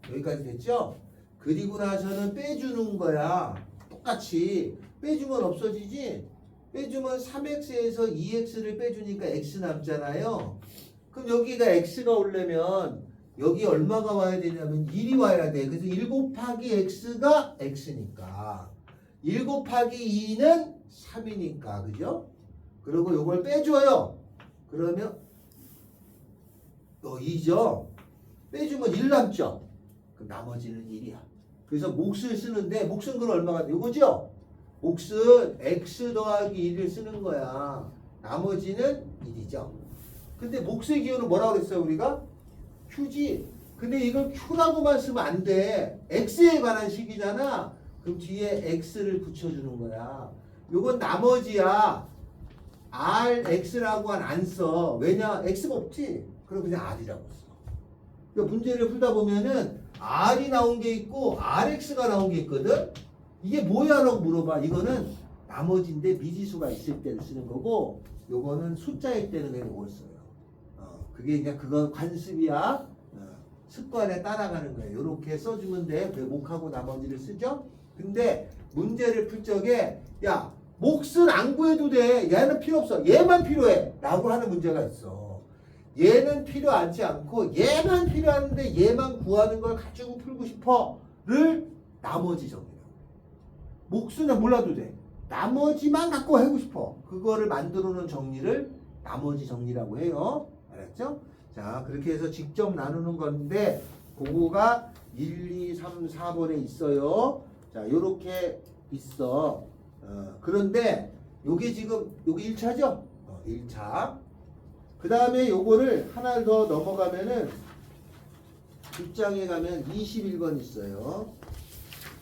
A: 여기까지 됐죠? 그리고 나서는 빼주는 거야. 똑같이 빼주면 없어지지? 빼주면 3x에서 2x를 빼주니까 x 남잖아요. 그럼 여기가 x가 오려면 여기 얼마가 와야 되냐면 1이 와야 돼. 그래서 1 곱하기 x가 x니까 1 곱하기 2는 3이니까 그죠? 그리고 요걸 빼줘요. 그러면 2죠. 빼주면 1 남죠. 그럼 나머지는 1이야. 그래서 몫을 쓰는데 몫은 그럼 얼마가 돼? 이거죠? 몫은 x 더하기 1을 쓰는 거야. 나머지는 1이죠. 근데 몫의 기호는 뭐라고 그랬어요 우리가? q지. 근데 이걸 q라고만 쓰면 안 돼. x에 관한 식이잖아. 그럼 뒤에 x를 붙여주는 거야. 요건 나머지야. rx라고는 안 써. 왜냐? x가 없지. 그럼 그냥 r이라고 써. 그러니까 문제를 풀다 보면은 r이 나온 게 있고 rx가 나온 게 있거든. 이게 뭐야 라고 물어봐. 이거는 나머지인데 미지수가 있을 때를 쓰는 거고 요거는 숫자일 때는 그냥 이걸 써요. 그게 그냥 그건 관습이야. 습관에 따라가는 거예요. 이렇게 써주면 돼. 왜 몫하고 나머지를 쓰죠? 근데 문제를 풀 적에 야 몫은 안 구해도 돼. 얘는 필요 없어. 얘만 필요해. 라고 하는 문제가 있어. 얘는 필요하지 않고 얘만 필요한데 얘만 구하는 걸 가지고 풀고 싶어를 나머지 정의라고. 몫은 몰라도 돼. 나머지만 갖고 하고 싶어. 그거를 만들어 놓은 정리를 나머지 정리라고 해요. 알았죠? 자, 그렇게 해서 직접 나누는 건데 그거가 1, 2, 3, 4번에 있어요. 자, 요렇게 있어. 그런데 요게 지금 요게 1차죠? 1차. 그 다음에 요거를 하나 더 넘어가면은 뒷장에 가면 21번 있어요.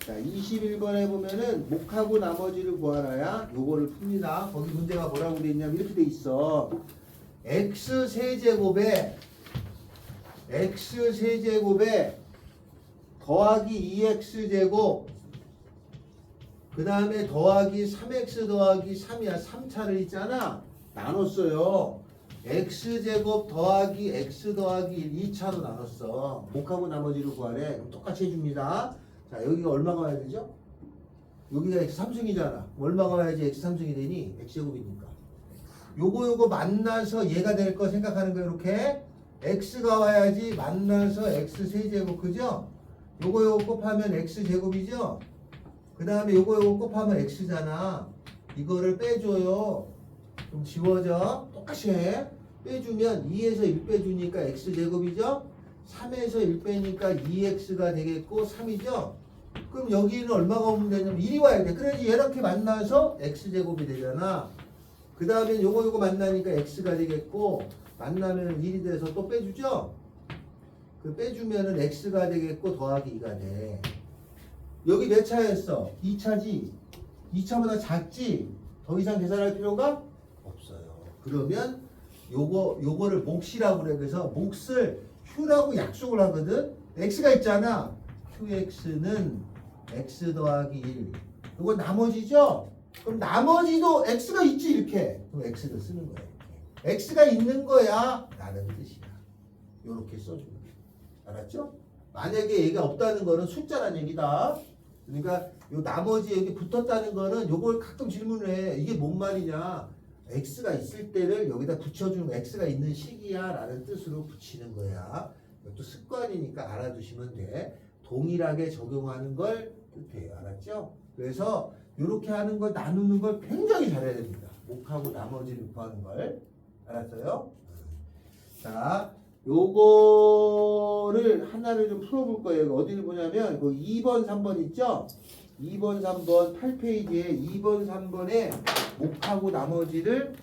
A: 자, 21번에 보면은 몫하고 나머지를 구하라야 요거를 풉니다. 거기 문제가 뭐라고 돼 있냐면 이렇게 돼 있어. x 세제곱에 더하기 2x 제곱 그 다음에 더하기 3x 더하기 3이야. 3차를 있잖아. 나눴어요. x제곱 더하기 x 더하기 1 2차로 나눴어. 몫하고 나머지를 구하래. 그럼 똑같이 해줍니다. 자, 여기가 얼마가 와야 되죠? 여기가 x3승이잖아. 얼마가 와야지 x3승이 되니? x제곱이니까. 요거 만나서 얘가 될 거 생각하는 거예요. 이렇게 x가 와야지 만나서 x 세제곱. 그죠? 요거 곱하면 x제곱이죠? 그 다음에 요거 곱하면 x잖아. 이거를 빼줘요. 그럼 지워져. 똑같이 해. 빼주면 2에서 1 빼주니까 x제곱이죠? 3에서 1 빼니까 2x가 되겠고 3이죠? 그럼 여기는 얼마가 오면 되냐면 1이 와야 돼. 그래야지 이렇게 만나서 x제곱이 되잖아. 그 다음에 요거 만나니까 x가 되겠고 만나면 1이 돼서 또 빼주죠? 그 빼주면은 x가 되겠고 더하기 2가 돼. 여기 몇 차였어? 2차지? 2차보다 작지? 더 이상 계산할 필요가 없어요. 그러면 요거를 몫이라고 그래. 그래서 몫을 q라고 약속을 하거든. x가 있잖아. qx는 x 더하기 1. 요거 나머지죠? 그럼 나머지도 x가 있지 이렇게. 그럼 x를 쓰는 거야. x가 있는 거야 라는 뜻이야. 요렇게 써주는 거야. 알았죠? 만약에 얘가 없다는 거는 숫자란 얘기다. 그러니까 요 나머지 여기 붙었다는 거는 요걸 가끔 질문을 해. 이게 뭔 말이냐? x가 있을 때를 여기다 붙여주는 거. x가 있는 식이야 라는 뜻으로 붙이는 거야. 이것도 습관이니까 알아두시면 돼. 동일하게 적용하는 걸 뜻해요. 알았죠? 그래서 이렇게 하는 걸 나누는 걸 굉장히 잘해야 됩니다. 몫하고 나머지를 구하는 걸. 알았어요? 자, 요거를 하나를 좀 풀어볼 거예요. 어디를 보냐면 그 2번, 3번 있죠? 2번, 3번 8페이지에 2번, 3번에 몫하고 나머지를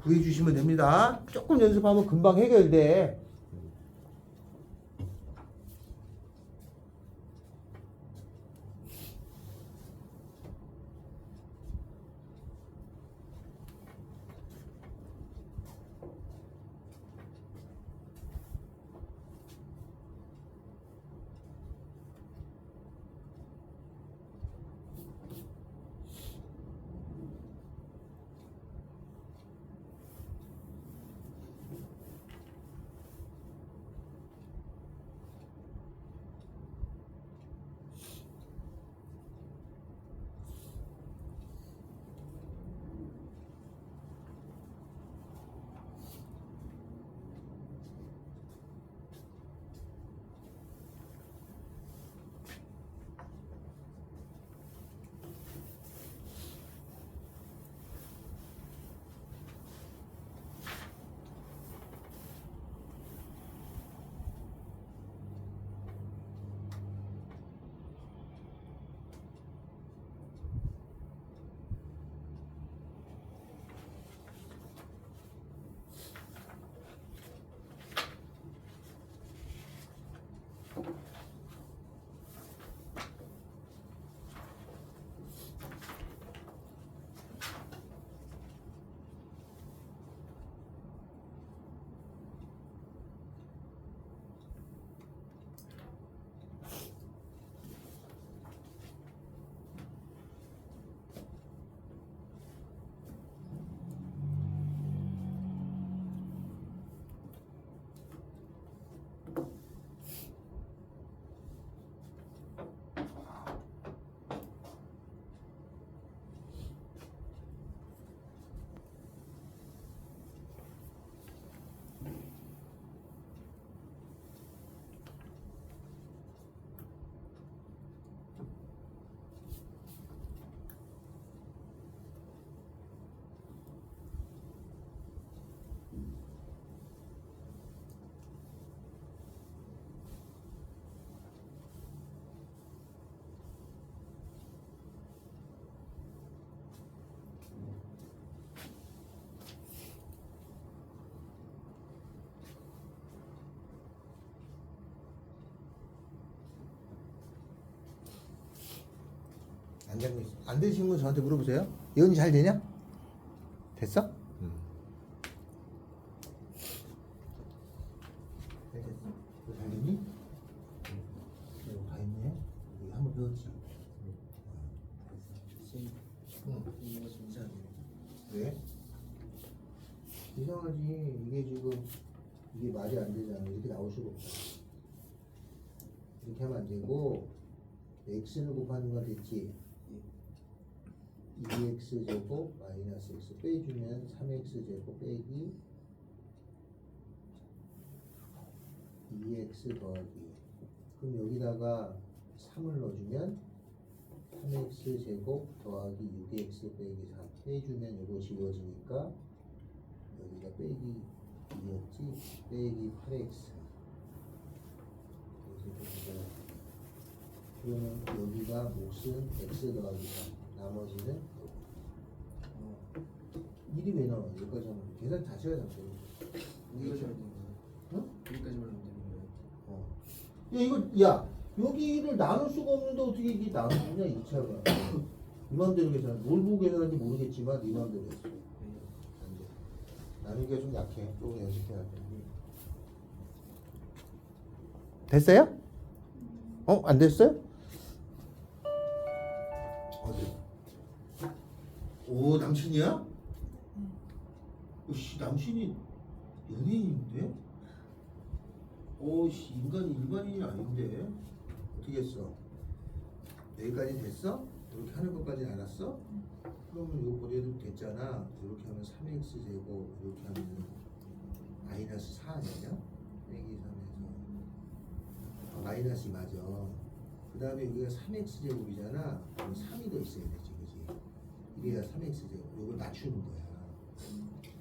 A: 구해주시면 됩니다. 조금 연습하면 금방 해결돼. 안 되신 분 저한테 물어보세요. 예언이 잘 되냐? 됐어? 됐어. 이거 잘 됐니? 이거 다 했네. 여기 한번 배웠지?
D: 이거 진짜
A: 왜? 이상하지. 이게 지금 이게 말이 안 되잖아. 이렇게 나올 수가 없어. 이렇게 하면 안 되고 x를 곱하는 건 됐지. 2x 제곱 마이너스 x 빼주면 3x 제곱 빼기 2x 더하기, 그럼 여기다가 3을 넣어주면 3x 제곱 더하기 6x 빼기 3 빼주면 이것이 이루어지니까 여기가 빼기 2였지, 빼기 8x. 그러면 여기가 몫은 x 더하기 3, 나머지는 일이 왜 나와? 여기까지 하면 계산 자체가 잘못되는 거야.
D: 여기까지만 되는 거예요.
A: 응?
D: 여기까지만 하면 되는 거예요.
A: 야 이거 야 여기를 나눌 수가 없는데 어떻게 이게 나누냐 2차가. 이 맘대로 계산. 뭘 보고 계산하는지 모르겠지만 네 맘대로 했어. 안 돼. 나누기가 좀 약해. 조금 연습해야 돼. 됐어요? 안 됐어요? 어디? 오 남친이야? 오씨 남친이 연예인인데? 오씨 인간이 일반인이 아닌데? 어떻게 했어? 여기까지 됐어? 이렇게 하는 것까지 알았어? 그러면 이거 버려도 됐잖아. 이렇게 하면 3x 제곱, 이렇게 하면 마이너스 4 아니냐? 빼기 3에서 마이너스 2 맞아. 그 다음에 여기가 3x 제곱이잖아. 그럼 3이 더 있어야 되지, 그지? 이래야 3x 제곱. 이걸 맞추는 거야.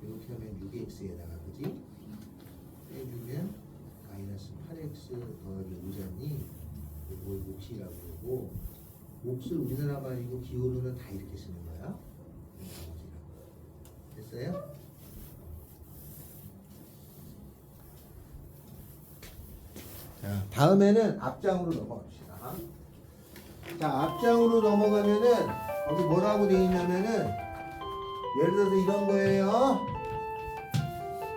A: 이렇게 하면 6x에다가, 그지? 빼주면 마이너스 8x 더하기 5잖니? 이걸 몫이라고 그러고, 몫을 우리나라 말이고 기호로는 다 이렇게 쓰는 거야. 됐어요? 자, 다음에는 앞장으로 넘어갑시다. 자, 앞장으로 넘어가면은 거기 뭐라고 되어 있냐면은 예를 들어서 이런 거예요.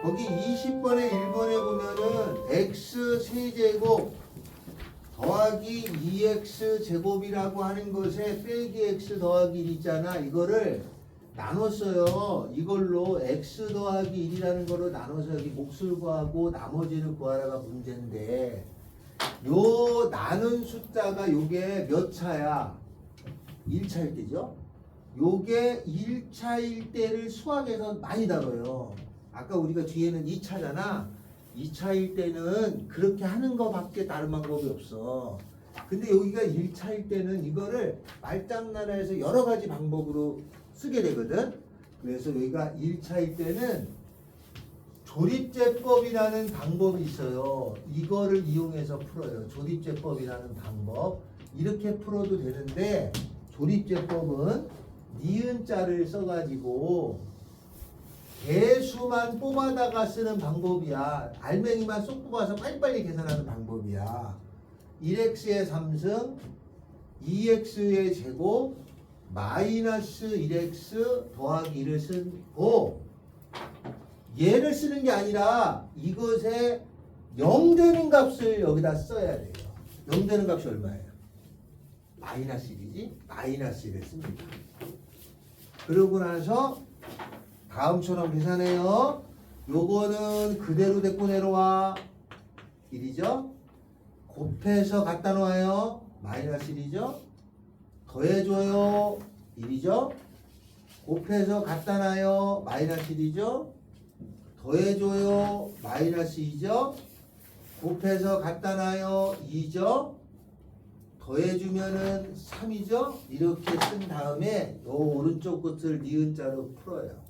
A: 거기 20번에 1번에 보면은 x 세제곱 더하기 2x 제곱이라고 하는 것에 빼기 x 더하기 1 있잖아. 이거를 나눴어요. 이걸로 x 더하기 1이라는 거로 나눠서 여기 몫을 구하고 나머지를 구하라가 문제인데, 요 나눈 숫자가 요게 몇 차야? 1차일 때죠. 요게 1차일 때를 수학에서 많이 다뤄요. 아까 우리가 뒤에는 2차잖아. 2차일 때는 그렇게 하는 거밖에 다른 방법이 없어. 근데 여기가 1차일 때는 이거를 말장난해서 여러 가지 방법으로 쓰게 되거든. 그래서 여기가 1차일 때는 조립제법이라는 방법이 있어요. 이거를 이용해서 풀어요. 조립제법이라는 방법. 이렇게 풀어도 되는데, 조립제법은 니은자를 써가지고 개수만 뽑아다가 쓰는 방법이야. 알맹이만 쏙 뽑아서 빨리빨리 계산하는 방법이야. 1x의 3승, 2x의 제곱, 마이너스 1x 더하기 1을 쓰고, 얘를 쓰는 게 아니라 이것에 0 되는 값을 여기다 써야 돼요. 0 되는 값이 얼마예요? 마이너스 1이지? 마이너스 1을 씁니다. 그러고 나서 다음처럼 계산해요. 요거는 그대로 데리고 내려와. 1이죠? 곱해서 갖다 놓아요. 마이너스 1이죠? 더해줘요. 1이죠? 곱해서 갖다 놔요. 마이너스 1이죠? 더해줘요. 마이너스 2죠? 곱해서 갖다 놔요. 2죠? 더해주면은 3이죠? 이렇게 쓴 다음에 요 오른쪽 끝을 니은자로 풀어요.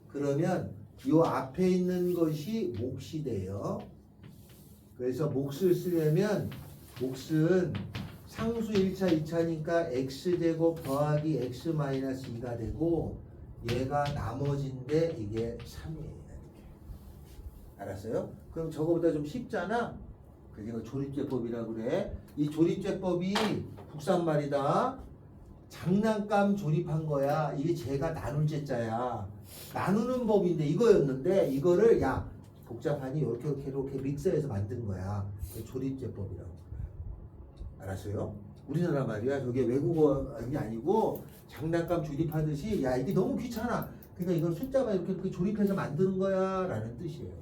A: 그러면 요 앞에 있는 것이 몫이 돼요. 그래서 몫을 쓰려면 몫은 상수 1차, 2차니까 x제곱 더하기 x 마이너스 2가 되고, 얘가 나머지인데 이게 3이에요. 알았어요? 그럼 저거보다 좀 쉽잖아? 그게 조립제법이라고 그래. 이 조립제법이 국산말이다. 장난감 조립한 거야. 이게 제가 나눌 제자야. 나누는 법인데 이거였는데 이거를 야 복잡하니 이렇게 믹서해서 만든 거야. 조립제법이라고. 알았어요? 우리나라 말이야. 저게 외국어이 아니고 장난감 조립하듯이 야 이게 너무 귀찮아. 그러니까 이걸 숫자만 이렇게 조립해서 만드는 거야 라는 뜻이에요.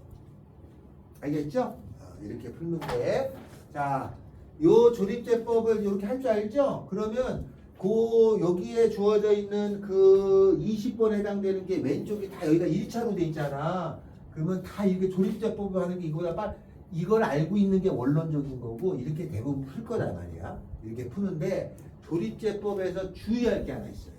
A: 알겠죠? 이렇게 풀면 돼. 자, 요 조립제법을 이렇게 할 줄 알죠? 그러면 여기에 주어져 있는 그 20번에 해당되는 게 왼쪽이 다 여기가 1차로 돼 있잖아. 그러면 다 이렇게 조립제법을 하는 게 이걸 알고 있는 게 원론적인 거고 이렇게 대부분 풀 거란 말이야. 이렇게 푸는데 조립제법에서 주의할 게 하나 있어요.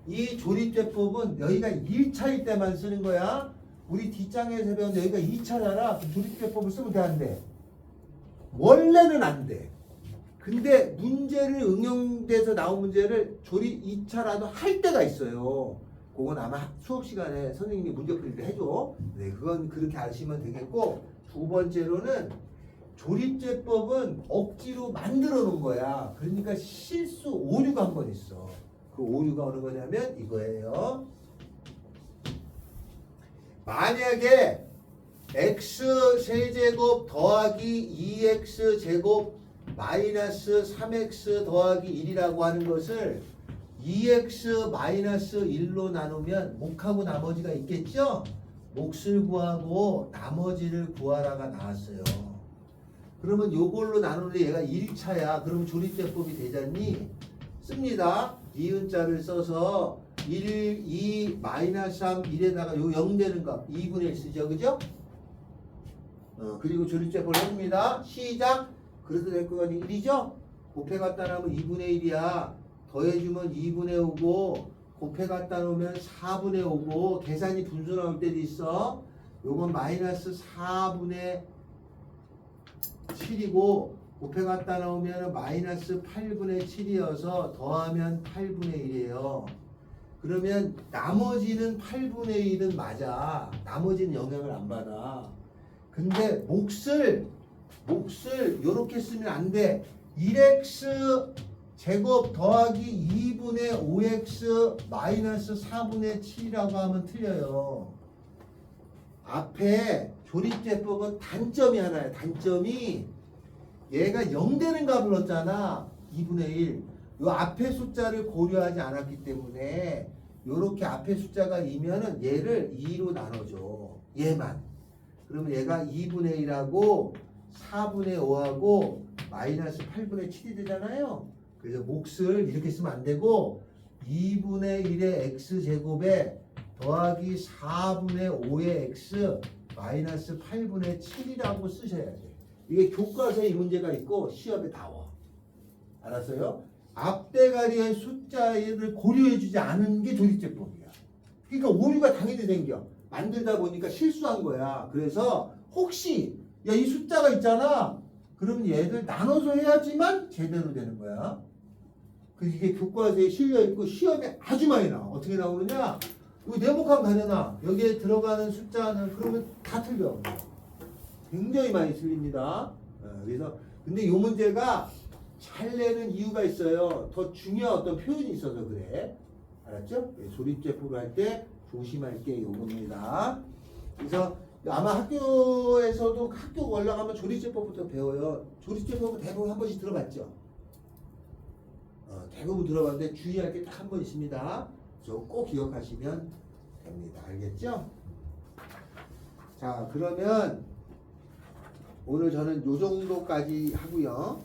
A: 이 조립제법은 여기가 1차일 때만 쓰는 거야. 우리 뒷장에서 배웠는데 여기가 2차잖아. 조립제법을 쓰면 돼, 안 돼? 원래는 안 돼. 근데 문제를 응용돼서 나온 문제를 조립 2차라도 할 때가 있어요. 그건 아마 수업 시간에 선생님이 문제 풀 때 해줘. 네, 그건 그렇게 아시면 되겠고, 두 번째로는 조립제법은 억지로 만들어 놓은 거야. 그러니까 실수 오류가 한 번 있어. 그 오류가 어느 거냐면 이거예요. 만약에 x 세제곱 더하기 2x 제곱 마이너스 3x 더하기 1이라고 하는 것을 2x 마이너스 1로 나누면 몫하고 나머지가 있겠죠? 몫을 구하고 나머지를 구하라가 나왔어요. 그러면 요걸로 나누는데 얘가 1차야. 그럼 조립제법이 되잖니? 씁니다. 니은자를 써서 1, 2, 마이너스 3, 1에다가 요 0 되는 거 2분의 1 쓰죠. 그죠? 그리고 조립제법을 해줍니다. 시작! 그래서 될 거가 1이죠? 곱해 갖다 놓으면 2분의 1이야. 더해주면 2분의 5고 곱해 갖다 놓으면 4분의 5고 계산이 분수 나올 때도 있어. 요건 마이너스 4분의 7이고 곱해 갖다 놓으면 마이너스 8분의 7이어서 더하면 8분의 1이에요. 그러면 나머지는 8분의 1은 맞아. 나머지는 영향을 안 받아. 근데 몫을 요렇게 쓰면 안 돼. 1x 제곱 더하기 2분의 5x 마이너스 4분의 7이라고 하면 틀려요. 앞에 조립제법은 단점이 하나야. 단점이 얘가 0 되는 값을 넣었잖아. 2분의 1. 요 앞에 숫자를 고려하지 않았기 때문에 요렇게 앞에 숫자가 2면은 얘를 2로 나눠줘. 얘만. 그러면 얘가 2분의 1하고 4분의 5하고 마이너스 8분의 7이 되잖아요. 그래서 몫을 이렇게 쓰면 안 되고 2분의 1의 x제곱에 더하기 4분의 5의 x 마이너스 8분의 7이라고 쓰셔야 돼. 이게 교과서에 이 문제가 있고 시험에 나와. 알았어요? 앞대가리의 숫자를 고려해주지 않은 게 조립제법이야. 그러니까 오류가 당연히 생겨. 만들다 보니까 실수한 거야. 그래서 혹시 야 이 숫자가 있잖아. 그러면 얘들 나눠서 해야지만 제대로 되는 거야. 그래서 이게 교과서에 실려있고 시험에 아주 많이 나와. 어떻게 나오느냐? 이거 네모칸 가려나 여기에 들어가는 숫자는 그러면 다 틀려. 굉장히 많이 틀립니다. 그래서 근데 이 문제가 잘 내는 이유가 있어요. 더 중요한 어떤 표현이 있어서 그래. 알았죠? 조립제법을 할 때 조심할 게 요겁니다. 그래서 아마 학교에서도 학교 올라가면 조립제법부터 배워요. 조립제법은 대부분 한 번씩 들어봤죠? 대부분 들어봤는데 주의할 게 딱 한 번 있습니다. 저거 꼭 기억하시면 됩니다. 알겠죠? 자, 그러면 오늘 저는 요 정도까지 하고요.